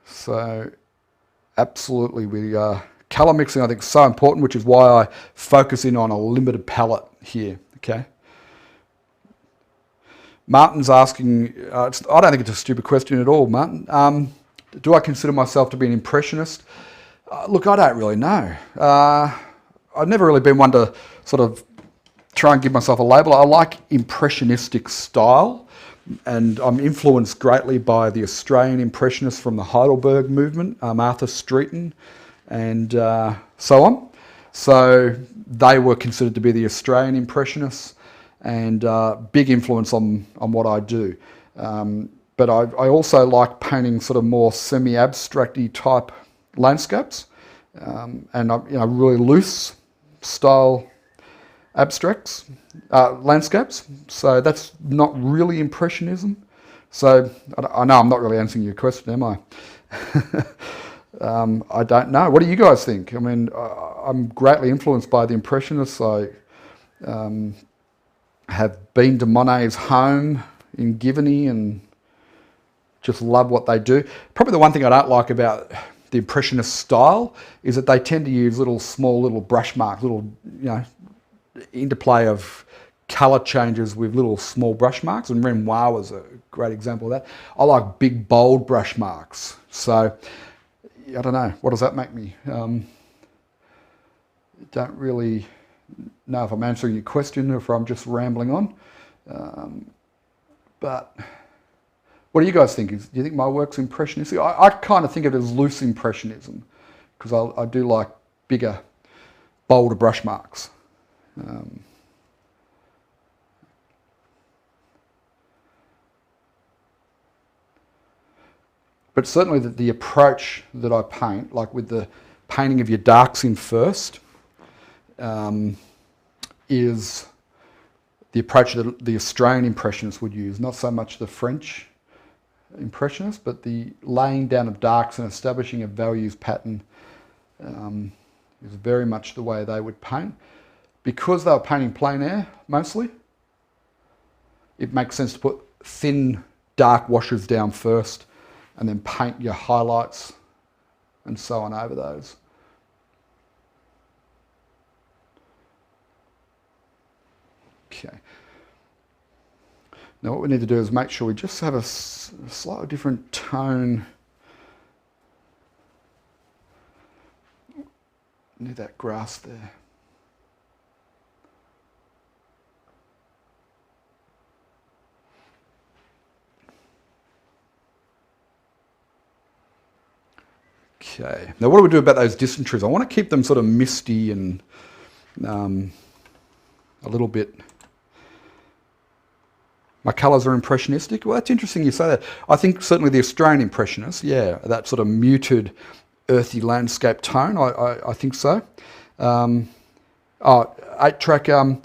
So absolutely, colour mixing I think is so important, which is why I focus in on a limited palette here, okay? Martin's asking, I don't think it's a stupid question at all, Martin. Do I consider myself to be an impressionist? Look, I don't really know. I've never really been one to sort of try and give myself a label. I like impressionistic style, and I'm influenced greatly by the Australian impressionists from the Heidelberg movement, Arthur Streeton and so on. So they were considered to be the Australian impressionists, and big influence on what I do. But I also like painting sort of more semi-abstract-y type landscapes, and really loose style abstracts, landscapes. So that's not really impressionism. So I know I'm not really answering your question, am I? I don't know. What do you guys think? I mean, I'm greatly influenced by the Impressionists. I have been to Monet's home in Giverny and just love what they do. Probably the one thing I don't like about the Impressionist style is that they tend to use small little brush marks, interplay of colour changes with little small brush marks, and Renoir was a great example of that. I like big, bold brush marks. So, I don't know, what does that make me? Don't really know if I'm answering your question or if I'm just rambling on. But what do you guys think? Do you think my work's impressionistic? I kind of think of it as loose impressionism, because I do like bigger, bolder brush marks. But certainly the approach that I paint, like with the painting of your darks in first, is the approach that the Australian Impressionists would use, not so much the French Impressionists, but the laying down of darks and establishing a values pattern is very much the way they would paint. Because they were painting plein air, mostly, it makes sense to put thin, dark washes down first and then paint your highlights and so on over those. Okay. Now what we need to do is make sure we just have a slightly different tone. Need that grass there. Okay, now what do we do about those distant trees? I want to keep them sort of misty and a little bit... My colours are impressionistic. Well, that's interesting you say that. I think certainly the Australian Impressionists, yeah, that sort of muted, earthy landscape tone, I think so. 8-track, have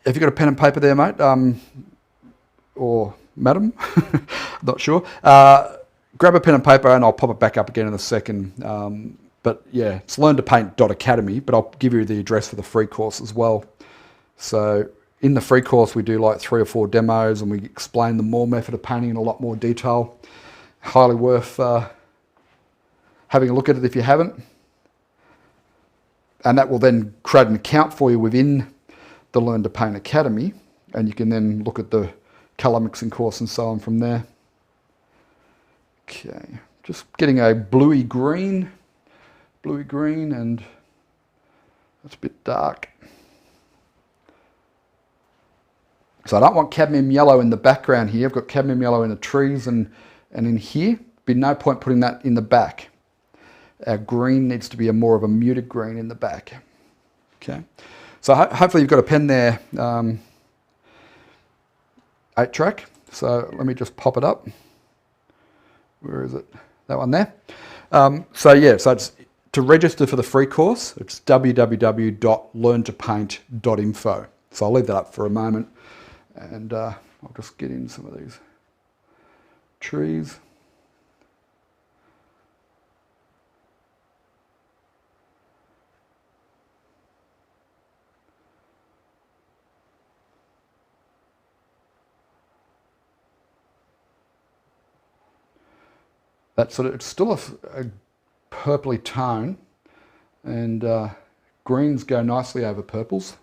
you got a pen and paper there, mate? Or madam? Not sure. Grab a pen and paper and I'll pop it back up again in a second. But yeah, it's learntopaint.academy, but I'll give you the address for the free course as well. So in the free course, we do like 3 or 4 demos and we explain the Moore method of painting in a lot more detail. Highly worth having a look at it if you haven't. And that will then create an account for you within the Learn to Paint Academy, and you can then look at the colour mixing course and so on from there. Okay, just getting a bluey green, and that's a bit dark. So I don't want cadmium yellow in the background here. I've got cadmium yellow in the trees and in here. Be no point putting that in the back. Our green needs to be more of a muted green in the back. Okay, so hopefully you've got a pen there, 8-track. So let me just pop it up. Where is it? That one there. So it's to register for the free course, it's www.learntopaint.info. So I'll leave that up for a moment, and I'll just get in some of these trees. That sort of, it's still a purpley tone, and greens go nicely over purples.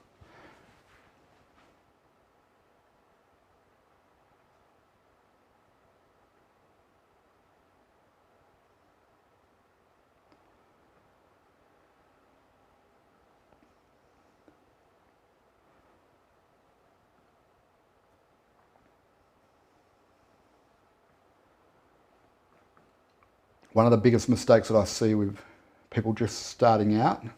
one of the biggest mistakes that I see with people just starting out is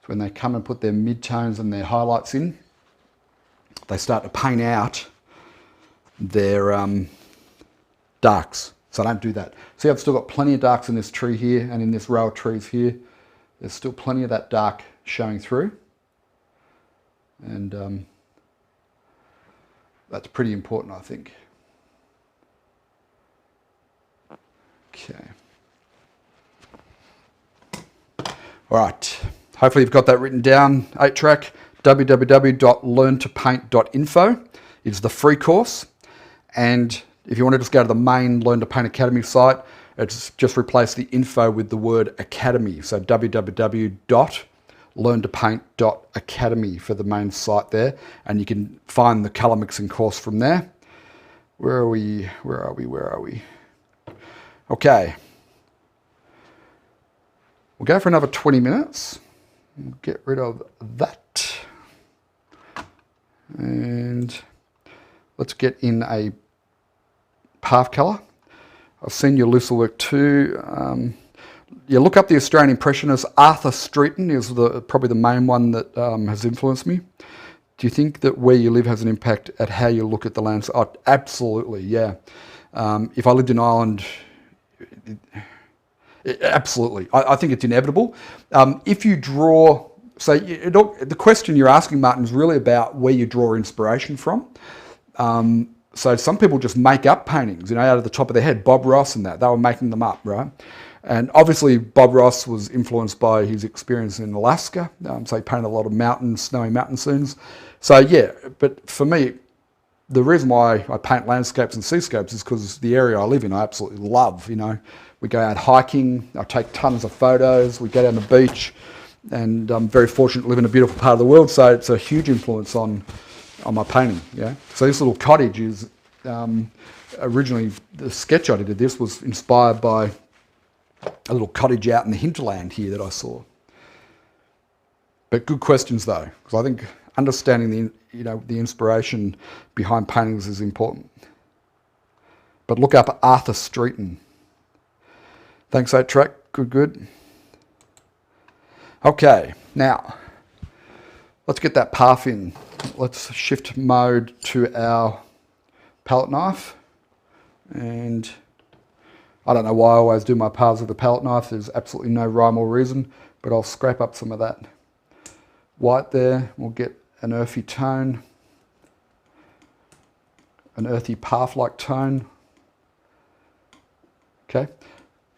when they come and put their mid-tones and their highlights in, they start to paint out their darks. So don't do that. See, I've still got plenty of darks in this tree here and in this row of trees here. There's still plenty of that dark showing through. And that's pretty important, I think. Okay. All right. Hopefully you've got that written down. 8-track, www.learntopaint.info is the free course. And if you want to just go to the main Learn to Paint Academy site, it's just replace the info with the word academy. So www.learntopaint.academy for the main site there. And you can find the colour mixing course from there. Where are we? Where are we? Where are we? Okay. We'll go for another 20 minutes. We'll get rid of that. And let's get in a path colour. I've seen your looser work too. Look up the Australian Impressionist. Arthur Streeton is probably the main one that has influenced me. Do you think that where you live has an impact at how you look at the landscape? Oh, absolutely, yeah. If I lived in Ireland, absolutely. I think it's inevitable. If you draw, so the question you're asking, Martin, is really about where you draw inspiration from. So some people just make up paintings, out of the top of their head. Bob Ross and that, they were making them up, right? And obviously Bob Ross was influenced by his experience in Alaska. So he painted a lot of snowy mountain scenes. So yeah, but for me, the reason why I paint landscapes and seascapes is because the area I live in, I absolutely love. We go out hiking, I take tons of photos, we go down the beach, and I'm very fortunate to live in a beautiful part of the world, so it's a huge influence on my painting. Yeah. So this little cottage is originally, the sketch I did of this was inspired by a little cottage out in the hinterland here that I saw. But good questions though, because I think understanding the inspiration behind paintings is important. But look up Arthur Streeton. Thanks, 8-track. Good. Okay, now let's get that path in. Let's shift mode to our palette knife. And I don't know why I always do my paths with a palette knife. There's absolutely no rhyme or reason, but I'll scrape up some of that white there. We'll get an earthy tone, an earthy path-like tone. Okay,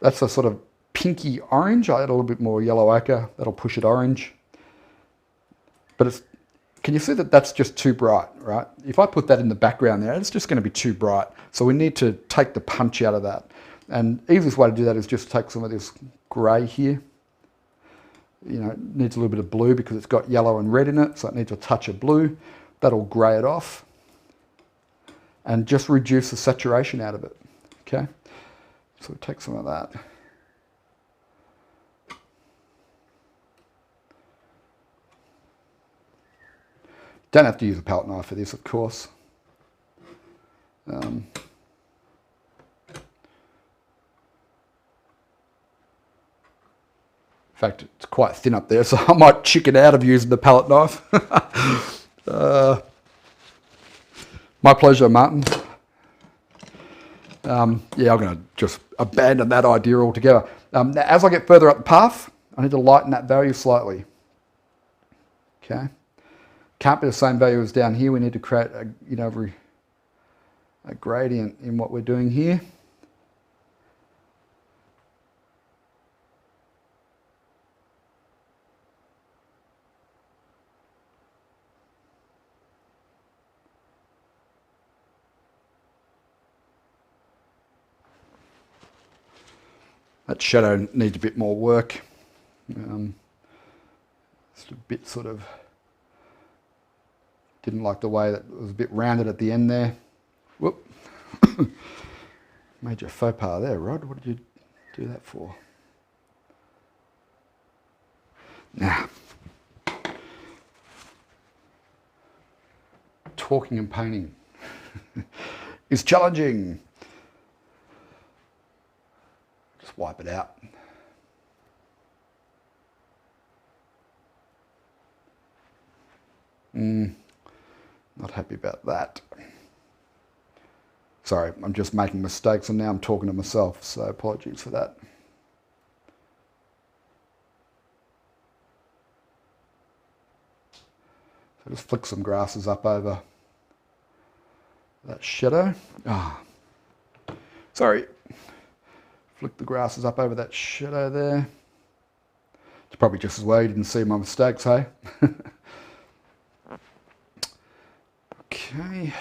that's a sort of pinky orange. I add a little bit more yellow ochre. That'll push it orange. But can you see that that's just too bright, right? If I put that in the background there, it's just going to be too bright. So we need to take the punch out of that. And the easiest way to do that is just take some of this grey here. It needs a little bit of blue because it's got yellow and red in it, so it needs a touch of blue. That'll grey it off. And just reduce the saturation out of it, okay? So we'll take some of that. Don't have to use a palette knife for this, of course. In fact, it's quite thin up there, so I might chicken out of using the palette knife. My pleasure, Martin. Yeah, I'm going to just abandon that idea altogether. As I get further up the path, I need to lighten that value slightly. Okay. Can't be the same value as down here. We need to create a gradient in what we're doing here. That shadow needs a bit more work. It's a bit sort of, didn't like the way that it was a bit rounded at the end there. Whoop. Major faux pas there, Rod. What did you do that for? Now, talking and painting is challenging. wipe it out. Not happy about that. Sorry, I'm just making mistakes and now I'm talking to myself, so apologies for that. So just flick some grasses up over that shadow. Sorry. Flick the grasses up over that shadow there. It's probably just as well you didn't see my mistakes, hey? Okay.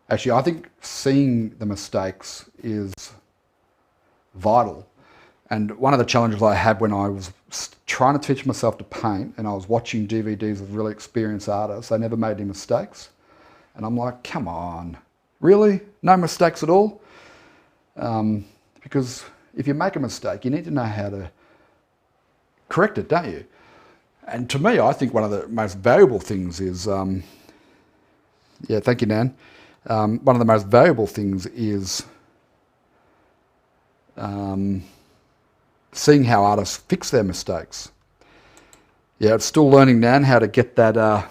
Actually, I think seeing the mistakes is vital. And one of the challenges I had when I was trying to teach myself to paint and I was watching DVDs of really experienced artists, they never made any mistakes. And I'm like, come on, really? No mistakes at all? Because if you make a mistake, you need to know how to correct it, don't you? And to me, I think one of the most valuable things is, yeah, thank you, Nan. One of the most valuable things is seeing how artists fix their mistakes. Yeah, it's still learning, Nan, how to get that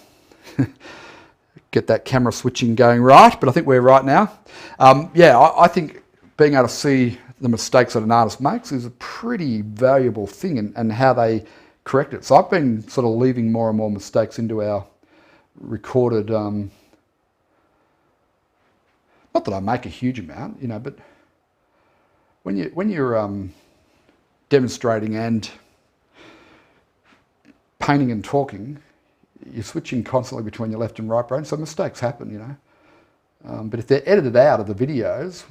get that camera switching going right, but I think we're right now. Yeah, I think being able to see the mistakes that an artist makes is a pretty valuable thing, and how they correct it. So I've been sort of leaving more and more mistakes into our recorded, not that I make a huge amount, you know, but when you're demonstrating and painting and talking, you're switching constantly between your left and right brain, so mistakes happen, you know. But if they're edited out of the videos,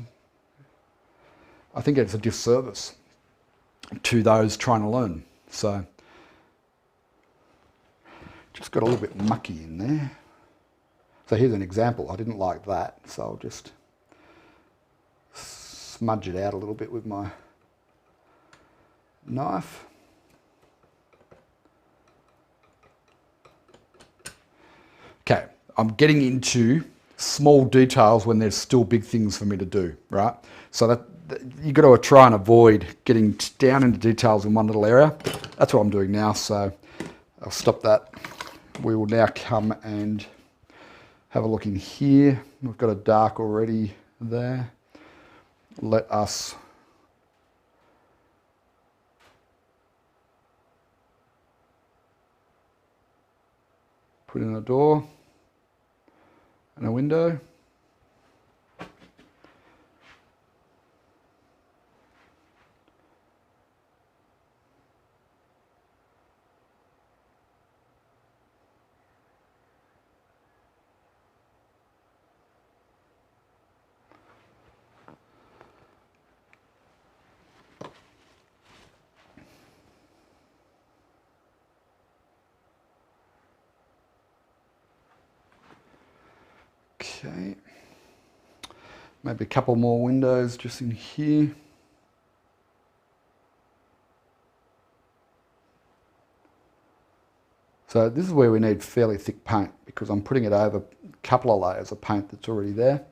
I think it's a disservice to those trying to learn. So just got a little bit mucky in there. So here's an example. I didn't like that, so I'll just smudge it out a little bit with my knife. Okay, I'm getting into small details when there's still big things for me to do, right? So that you've got to try and avoid getting down into details in one little area. That's what I'm doing now, so I'll stop that. We will now come and have a look in here. We've got a dark already there. Let us put in a door and a window. Okay, maybe a couple more windows just in here. So this is where we need fairly thick paint because I'm putting it over a couple of layers of paint that's already there.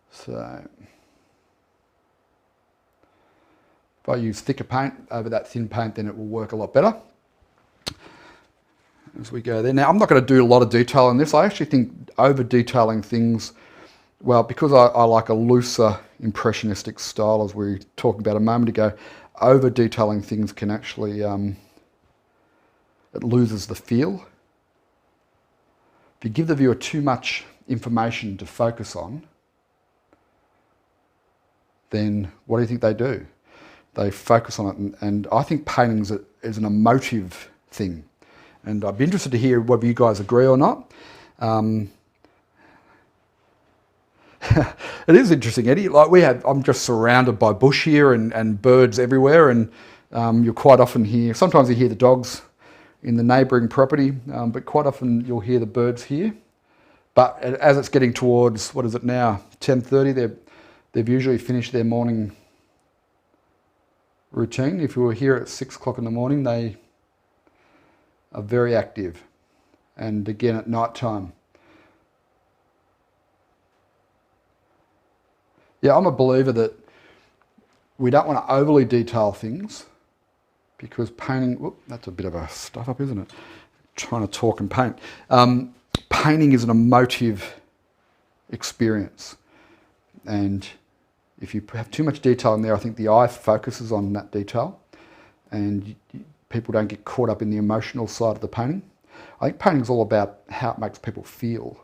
So if I use thicker paint over that thin paint, then it will work a lot better as we go there. Now, I'm not going to do a lot of detail in this. I actually think over detailing things, well, because I like a looser impressionistic style, as we talked about a moment ago, over detailing things can actually, it loses the feel. If you give the viewer too much information to focus on, then what do you think they do? They focus on it, and I think painting is an emotive thing. And I'd be interested to hear whether you guys agree or not. It is interesting, Eddie. Like I'm just surrounded by bush here and birds everywhere, and you'll quite often hear. Sometimes you hear the dogs in the neighbouring property, but quite often you'll hear the birds here. But as it's getting towards, what is it now, 10:30, they've usually finished their morning routine. If you were here at 6 o'clock in the morning, they are very active, and again at night time. Yeah, I'm a believer that we don't want to overly detail things because painting, whoop, that's a bit of a stuff up, isn't it? Trying to talk and paint. Painting is an emotive experience. And if you have too much detail in there, I think the eye focuses on that detail and people don't get caught up in the emotional side of the painting. I think painting is all about how it makes people feel.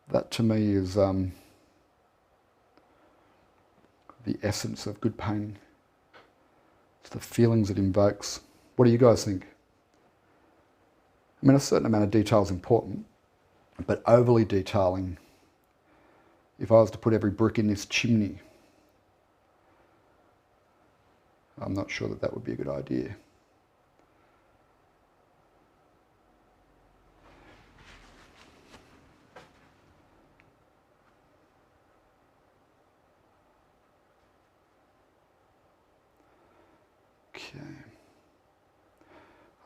That to me is the essence of good painting. It's the feelings it invokes. What do you guys think? I mean, a certain amount of detail is important, but overly detailing, if I was to put every brick in this chimney, I'm not sure that that would be a good idea. Okay.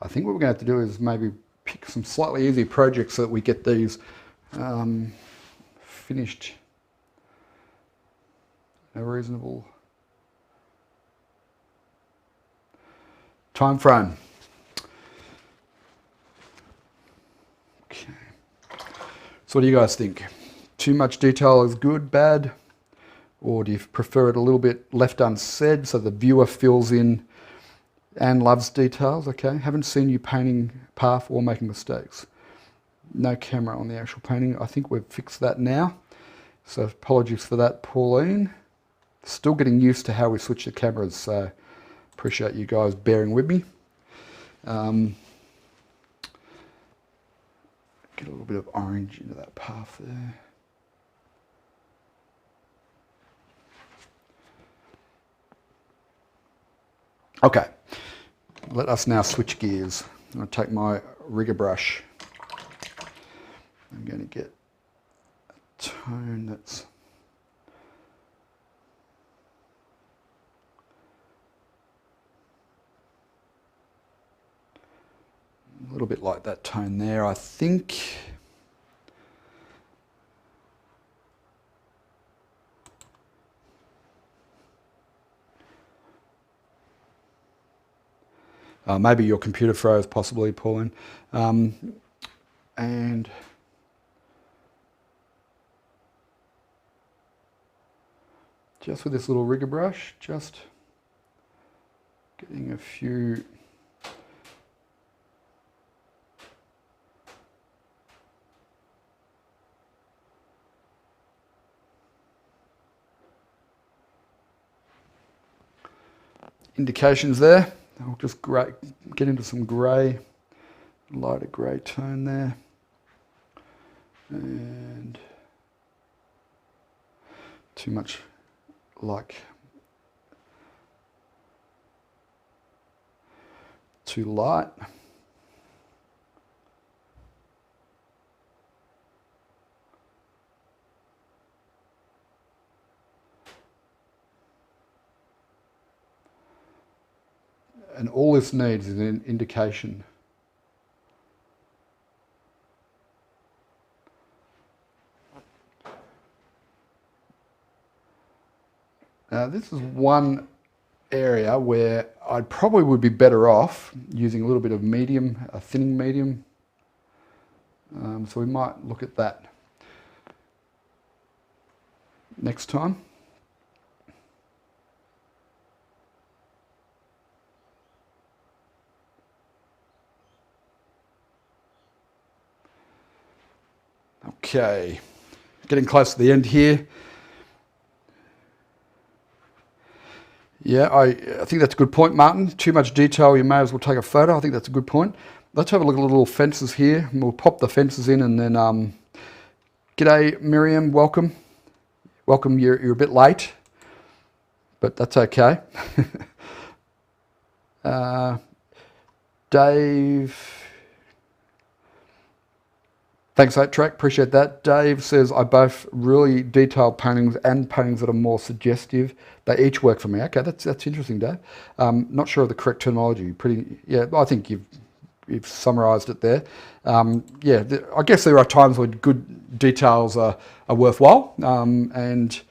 I think what we're going to have to do is maybe pick some slightly easier projects so that we get these finished in a reasonable time frame. Okay. So what do you guys think? Too much detail is good, bad? Or do you prefer it a little bit left unsaid so the viewer fills in and loves details? Okay, haven't seen you painting path or making mistakes. No camera on the actual painting. I think we've fixed that now. So apologies for that, Pauline. Still getting used to how we switch the cameras, so appreciate you guys bearing with me. Get a little bit of orange into that path there. Okay, let us now switch gears. I'm going to take my rigger brush. I'm going to get a tone that's a little bit like that tone there, I think. Maybe your computer froze, possibly, Pauline. And just with this little rigger brush, just getting a few indications there. I'll just get into some grey, lighter grey tone there. And too much like too light. And all this needs is an indication. Now this is one area where I probably would be better off using a little bit of medium, a thinning medium. So we might look at that next time. Okay, getting close to the end here. Yeah, I think that's a good point, Martin. Too much detail, you may as well take a photo. I think that's a good point. Let's have a look at the little fences here. And we'll pop the fences in and then, g'day Miriam, welcome. Welcome, you're a bit late, but that's okay. Dave, thanks 8Track, appreciate that. Dave says, I both really detailed paintings and paintings that are more suggestive. They each work for me. Okay, that's interesting, Dave. Not sure of the correct terminology. Yeah, I think you've you've summarised it there. Yeah, I guess there are times when good details are worthwhile, and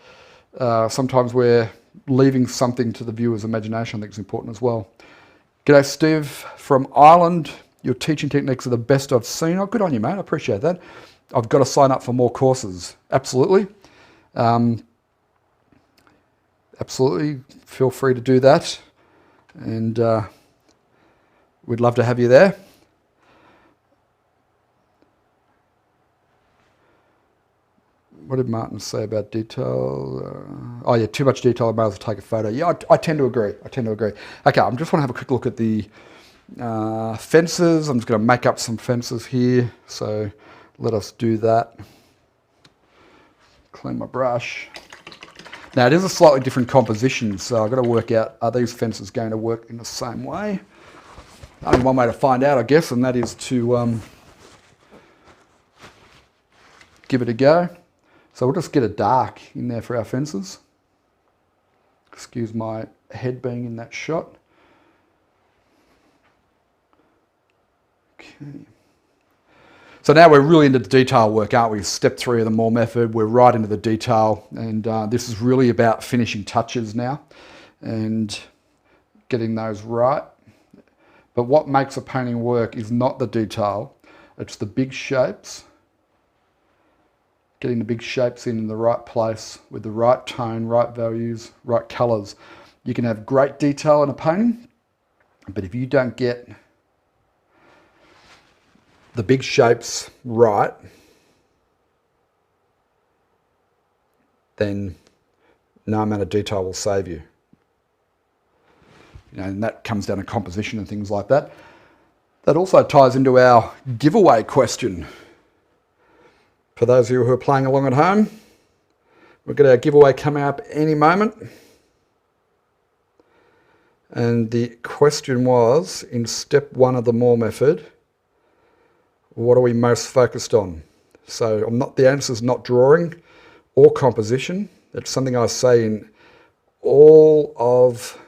sometimes we're leaving something to the viewer's imagination. I think is important as well. G'day Steve from Ireland. Your teaching techniques are the best I've seen. Oh, good on you, mate. I appreciate that. I've got to sign up for more courses. Absolutely. Absolutely. Feel free to do that. And we'd love to have you there. What did Martin say about detail? Oh yeah, too much detail, I might as well take a photo. Yeah, I tend to agree. Okay, I just want to have a quick look at the fences. I'm just going to make up some fences here. So let us do that. Clean my brush. Now it is a slightly different composition, so I've got to work out, are these fences going to work in the same way? Only one way to find out, I guess, and that is to give it a go. So we'll just get a dark in there for our fences. Excuse my head being in that shot. Okay. So now we're really into the detail work, aren't we? Step 3 of the Moore method. We're right into the detail, and this is really about finishing touches now and getting those right. But what makes a painting work is not the detail, it's the big shapes. Getting the big shapes in the right place with the right tone, right values, right colours. You can have great detail in a painting, but if you don't get the big shapes right, then no amount of detail will save you. You know, and that comes down to composition and things like that. That also ties into our giveaway question. For those of you who are playing along at home, we've got our giveaway coming up any moment. And the question was, in step 1 of the Moore method, what are we most focused on? So the answer is not drawing or composition. It's something I say in all of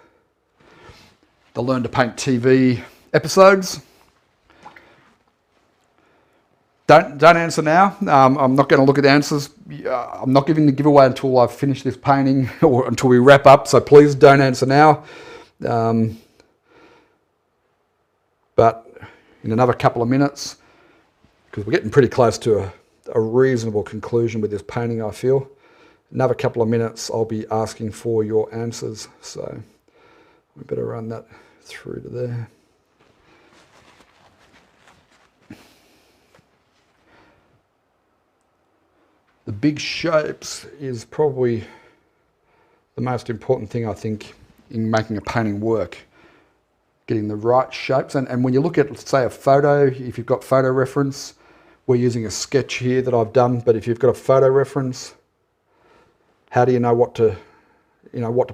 the Learn to Paint TV episodes. Don't answer now. I'm not going to look at the answers. I'm not giving the giveaway until I've finished this painting or until we wrap up. So please don't answer now. But in another couple of minutes, because we're getting pretty close to a reasonable conclusion with this painting, I feel. Another couple of minutes, I'll be asking for your answers. So we better run that through to there. The big shapes is probably the most important thing, I think, in making a painting work. Getting the right shapes. And when you look at, say, a photo, if you've got photo reference, we're using a sketch here that I've done, but if you've got a photo reference, how do you know what to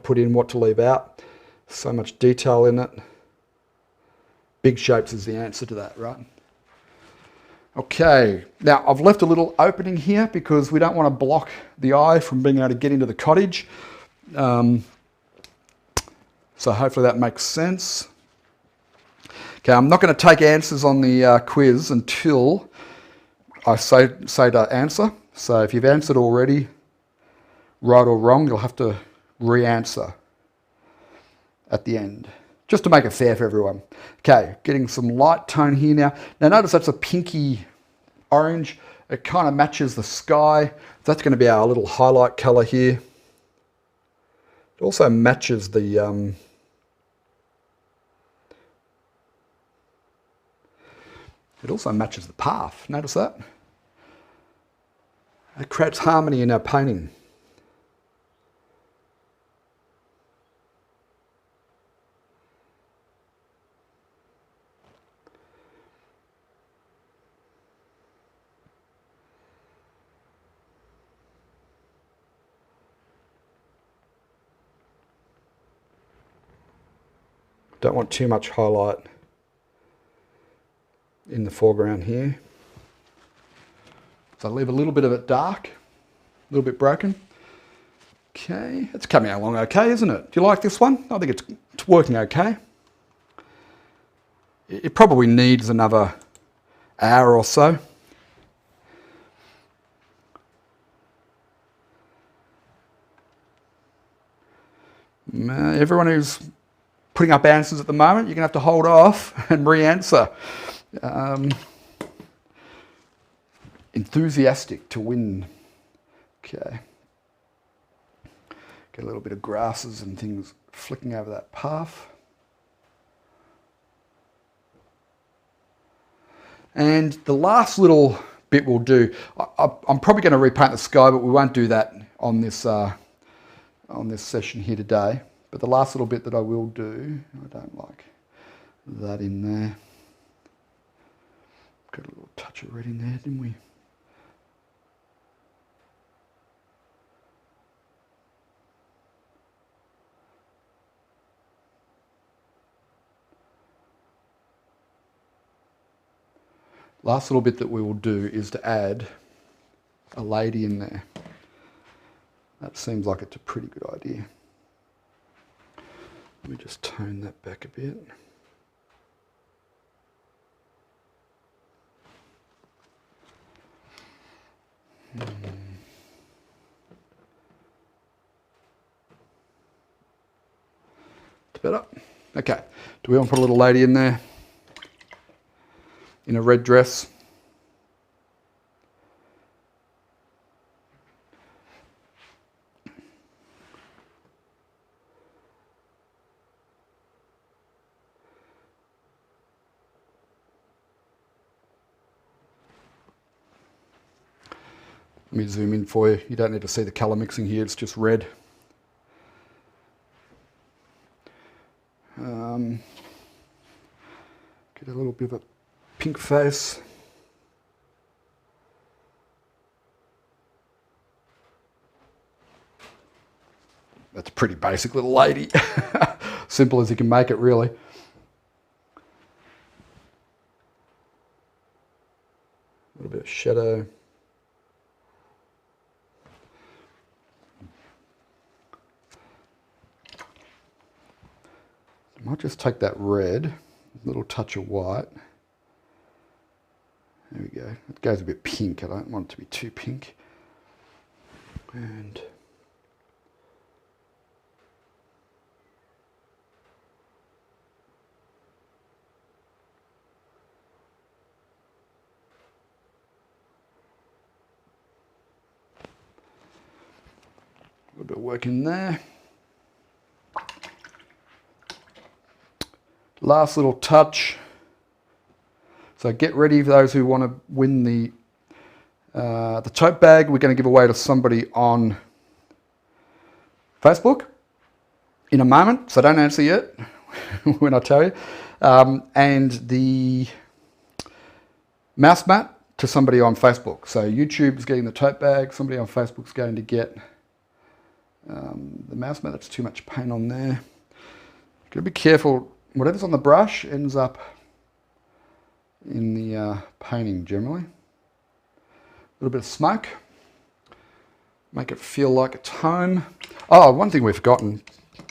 put in, what to leave out? So much detail in it. Big shapes is the answer to that, right? Okay, now I've left a little opening here because we don't want to block the eye from being able to get into the cottage. So hopefully that makes sense. Okay, I'm not going to take answers on the quiz until I say to answer. So if you've answered already, right or wrong, you'll have to re-answer at the end, just to make it fair for everyone. Okay, getting some light tone here now. Now notice that's a pinky orange. It kind of matches the sky. That's going to be our little highlight colour here. It also matches the path. Notice that? It creates harmony in our painting. Don't want too much highlight in the foreground here. So leave a little bit of it dark, a little bit broken. Okay, it's coming along okay, isn't it? Do you like this one? I think it's working okay. it probably needs another hour or so. Everyone who's putting up answers at the moment, you're going to have to hold off and re-answer. Enthusiastic to win. Okay. Get a little bit of grasses and things flicking over that path. And the last little bit we'll do, I'm probably going to repaint the sky, but we won't do that on this session here today. But the last little bit that I will do, I don't like that in there. Got a little touch of red in there, didn't we? Last little bit that we will do is to add a lady in there. That seems like it's a pretty good idea. Let me just tone that back a bit. It's better. Okay. Do we want to put a little lady in there? In a red dress? Let me zoom in for you. You don't need to see the colour mixing here, it's just red. Get a little bit of a pink face. That's a pretty basic little lady. Simple as you can make it, really. A little bit of shadow. I might just take that red, a little touch of white. There we go. It goes a bit pink. I don't want it to be too pink. And a little bit of work in there. Last little touch. So get ready for those who want to win the tote bag. We're going to give away to somebody on Facebook in a moment, so don't answer yet when I tell you. And the mouse mat to somebody on Facebook. So YouTube is getting the tote bag, somebody on Facebook is going to get the mouse mat. That's too much paint on there. You've got to be careful. Whatever's on the brush ends up in the painting generally. A little bit of smoke. Make it feel like it's home. Oh, one thing we've forgotten.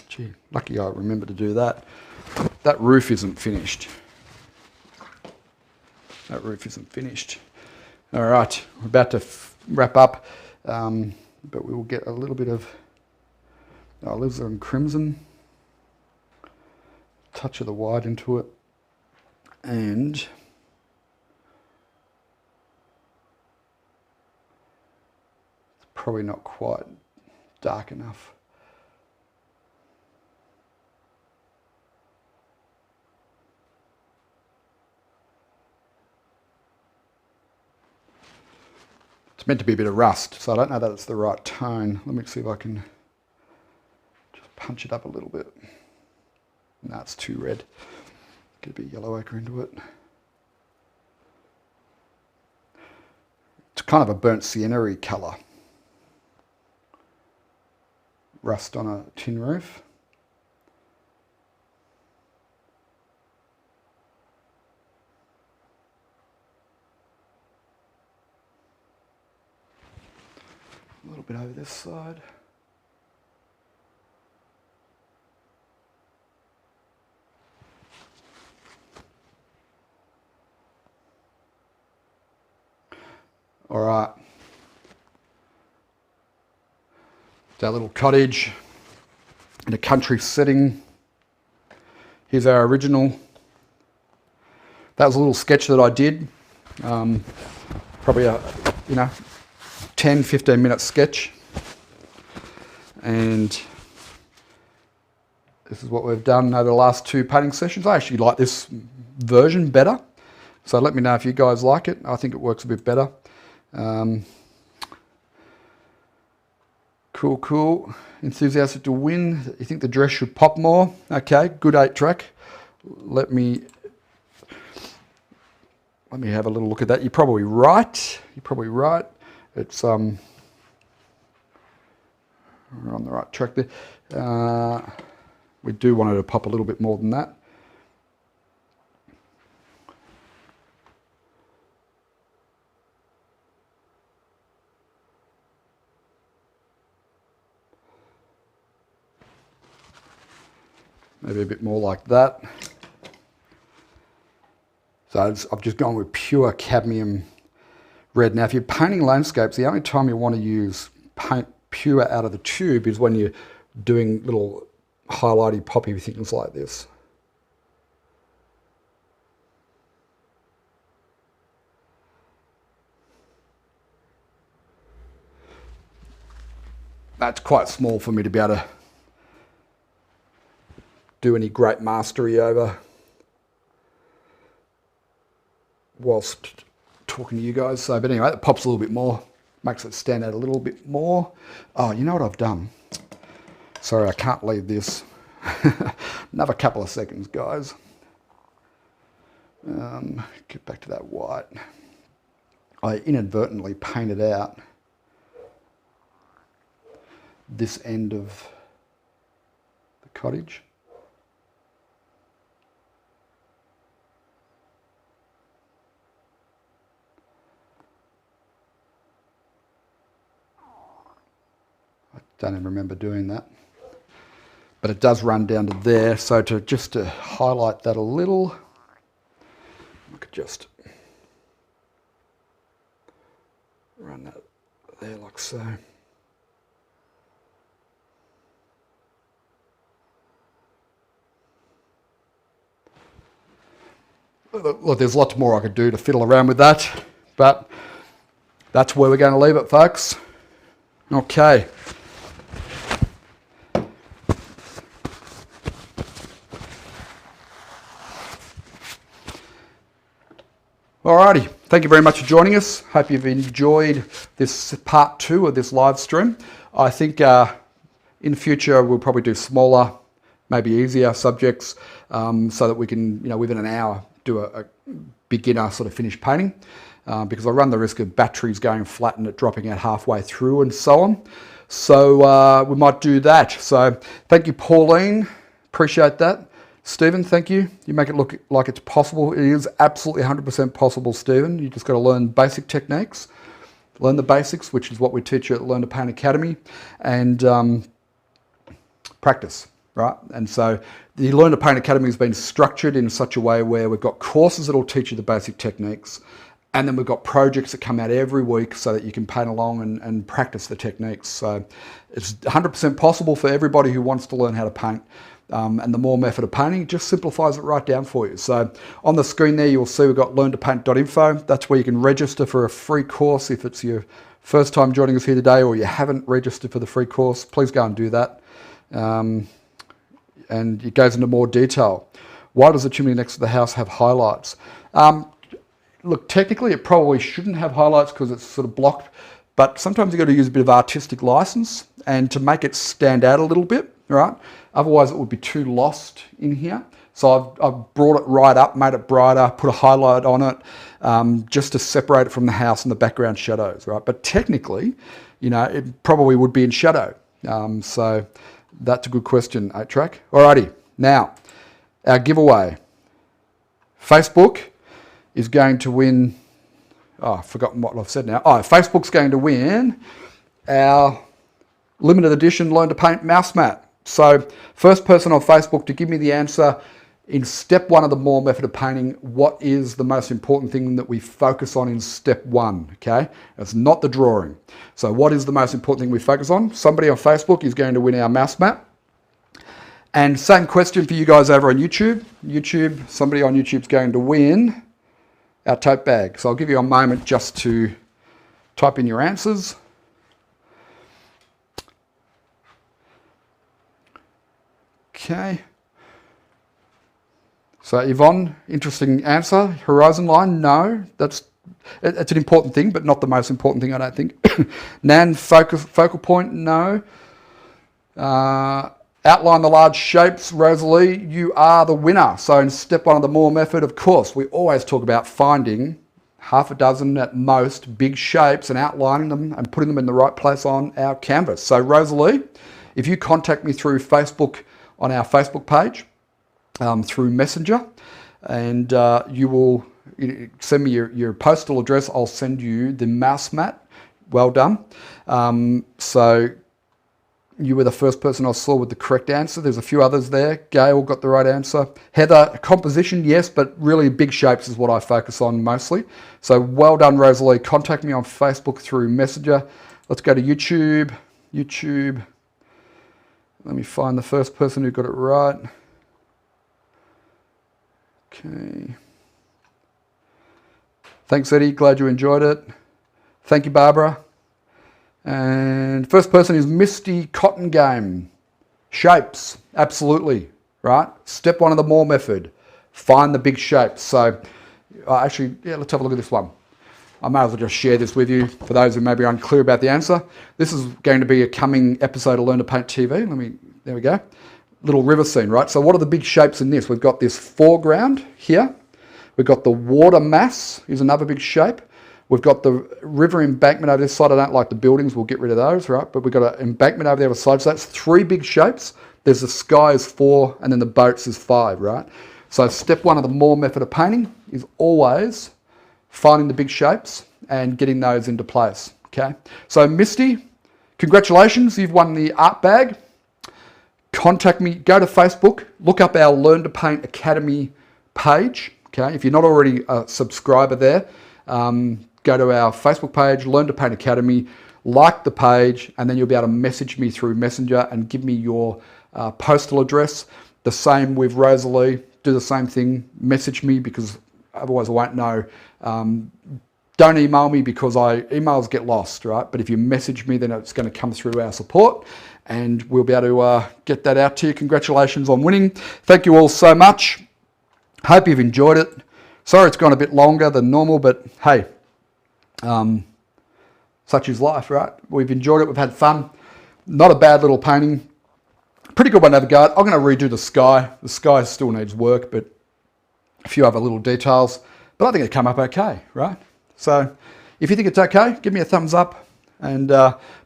Gee, lucky I remembered to do that. That roof isn't finished. That roof isn't finished. All right, we're about to wrap up, but we will get a little bit of alizarin crimson. Touch of the white into it, and it's probably not quite dark enough. It's meant to be a bit of rust, so I don't know that it's the right tone. Let me see if I can just punch it up a little bit. No, it's too red. Get a bit of yellow ochre into it. It's kind of a burnt sienna-y colour. Rust on a tin roof. A little bit over this side. All right. It's our little cottage in a country setting. Here's our original. That was a little sketch that I did. Probably a 10, 15 minute sketch. And this is what we've done over the last 2 painting sessions. I actually like this version better. So let me know if you guys like it. I think it works a bit better. Cool. Enthusiastic to win. You think the dress should pop more? Okay, good 8-track. Let me have a little look at that. You're probably right. It's we're on the right track there. We do want it to pop a little bit more than that. Maybe a bit more like that. So I've just gone with pure cadmium red. Now, if you're painting landscapes, the only time you want to use paint pure out of the tube is when you're doing little highlighty, poppy things like this. That's quite small for me to be able to do any great mastery over whilst talking to you guys. So, but anyway, that pops a little bit more, makes it stand out a little bit more. Oh, you know what I've done? Sorry, I can't leave this. Another couple of seconds, guys. Get back to that white. I inadvertently painted out this end of the cottage. I don't even remember doing that, but it does run down to there. So just to highlight that a little, I could just run that there like so. Look, there's lots more I could do to fiddle around with that, but that's where we're going to leave it, folks. Okay. Alrighty, thank you very much for joining us. Hope you've enjoyed this part 2 of this live stream. I think in future we'll probably do smaller, maybe easier subjects, so that we can, within an hour do a beginner sort of finished painting, because I run the risk of batteries going flat and it dropping out halfway through and so on. So we might do that. So thank you, Pauline. Appreciate that. Stephen, thank you. You make it look like it's possible. It is absolutely 100% possible, Stephen. You just got to learn basic techniques, learn the basics, which is what we teach you at Learn to Paint Academy, and practice, right? And so the Learn to Paint Academy has been structured in such a way where we've got courses that will teach you the basic techniques, and then we've got projects that come out every week so that you can paint along and practice the techniques. So it's 100% possible for everybody who wants to learn how to paint. And the more method of painting just simplifies it right down for you. So on the screen there, you'll see we've got learntopaint.info. That's where you can register for a free course. If it's your first time joining us here today or you haven't registered for the free course, please go and do that. And it goes into more detail. Why does the chimney next to the house have highlights? Look, technically it probably shouldn't have highlights because it's sort of blocked, but sometimes you've got to use a bit of artistic license and to make it stand out a little bit, right? Otherwise it would be too lost in here. So I've brought it right up, made it brighter, put a highlight on it, just to separate it from the house and the background shadows, right? But technically, it probably would be in shadow. So that's a good question, 8-track. Alrighty, now, our giveaway. Facebook is going to win, I've forgotten what I've said now. Facebook's going to win our limited edition Learn to Paint mouse mat. So first person on Facebook to give me the answer in step one of the Moore method of painting, what is the most important thing that we focus on in step one, okay? It's not the drawing. So what is the most important thing we focus on? Somebody on Facebook is going to win our mouse mat. And same question for you guys over on YouTube. Somebody on YouTube is going to win our tote bag. So I'll give you a moment just to type in your answers. Okay. So Yvonne, interesting answer. Horizon line, no. It's an important thing, but not the most important thing, I don't think. Nan, focal point, no. Outline the large shapes. Rosalie, you are the winner. So in step one of the Moore method, of course, we always talk about finding half a dozen at most big shapes and outlining them and putting them in the right place on our canvas. So Rosalie, if you contact me through Facebook on our Facebook page, through Messenger, and you will send me your postal address, I'll send you the mouse mat. Well done. So you were the first person I saw with the correct answer. There's a few others there. Gail got the right answer. Heather, composition, yes, but really big shapes is what I focus on mostly. So well done, Rosalie. Contact me on Facebook through Messenger. Let's go to YouTube. Let me find the first person who got it right. Okay. Thanks, Eddie. Glad you enjoyed it. Thank you, Barbara. And first person is Misty Cotton Game. Shapes, absolutely, right? Step one of the Moore method. Find the big shapes. So actually, let's have a look at this one. I may as well just share this with you for those who may be unclear about the answer. This is going to be a coming episode of Learn to Paint TV. There we go. Little river scene, right? So what are the big shapes in this? We've got this foreground here. We've got the water mass is another big shape. We've got the river embankment over this side. I don't like the buildings. We'll get rid of those, right? But we've got an embankment over the other side. So that's three big shapes. There's the sky is 4 and then the boats is 5, right? So step one of the Moore method of painting is always finding the big shapes and getting those into place, okay? So Misty, congratulations. You've won the art bag. Contact me, go to Facebook, look up our Learn to Paint Academy page, okay? If you're not already a subscriber there, go to our Facebook page, Learn to Paint Academy, like the page, and then you'll be able to message me through Messenger and give me your postal address. The same with Rosalie, do the same thing, message me because otherwise I won't know. Don't email me because emails get lost, right? But if you message me, then it's going to come through our support and we'll be able to get that out to you. Congratulations on winning. Thank you all so much. Hope you've enjoyed it. Sorry it's gone a bit longer than normal, but hey, such is life, right? We've enjoyed it. We've had fun. Not a bad little painting. Pretty good one to have a go at. I'm going to redo the sky. The sky still needs work, but a few other little details. But I think it come up okay, right? So if you think it's okay, give me a thumbs up and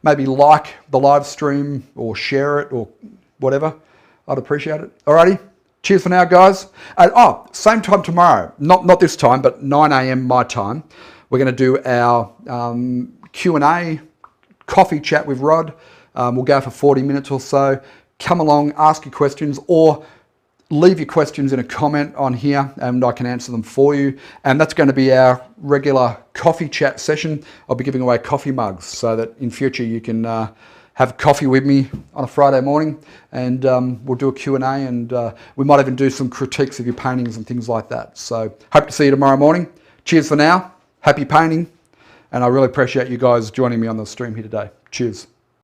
maybe like the live stream or share it or whatever. I'd appreciate it. Alrighty. Cheers for now, guys. Same time tomorrow. Not this time, but 9 a.m. my time. We're going to do our Q&A coffee chat with Rod. We'll go for 40 minutes or so. Come along, ask your questions, or leave your questions in a comment on here and I can answer them for you. And that's going to be our regular coffee chat session. I'll be giving away coffee mugs so that in future you can have coffee with me on a Friday morning and we'll do a Q&A and we might even do some critiques of your paintings and things like that. So hope to see you tomorrow morning. Cheers for now. Happy painting. And I really appreciate you guys joining me on the stream here today. Cheers.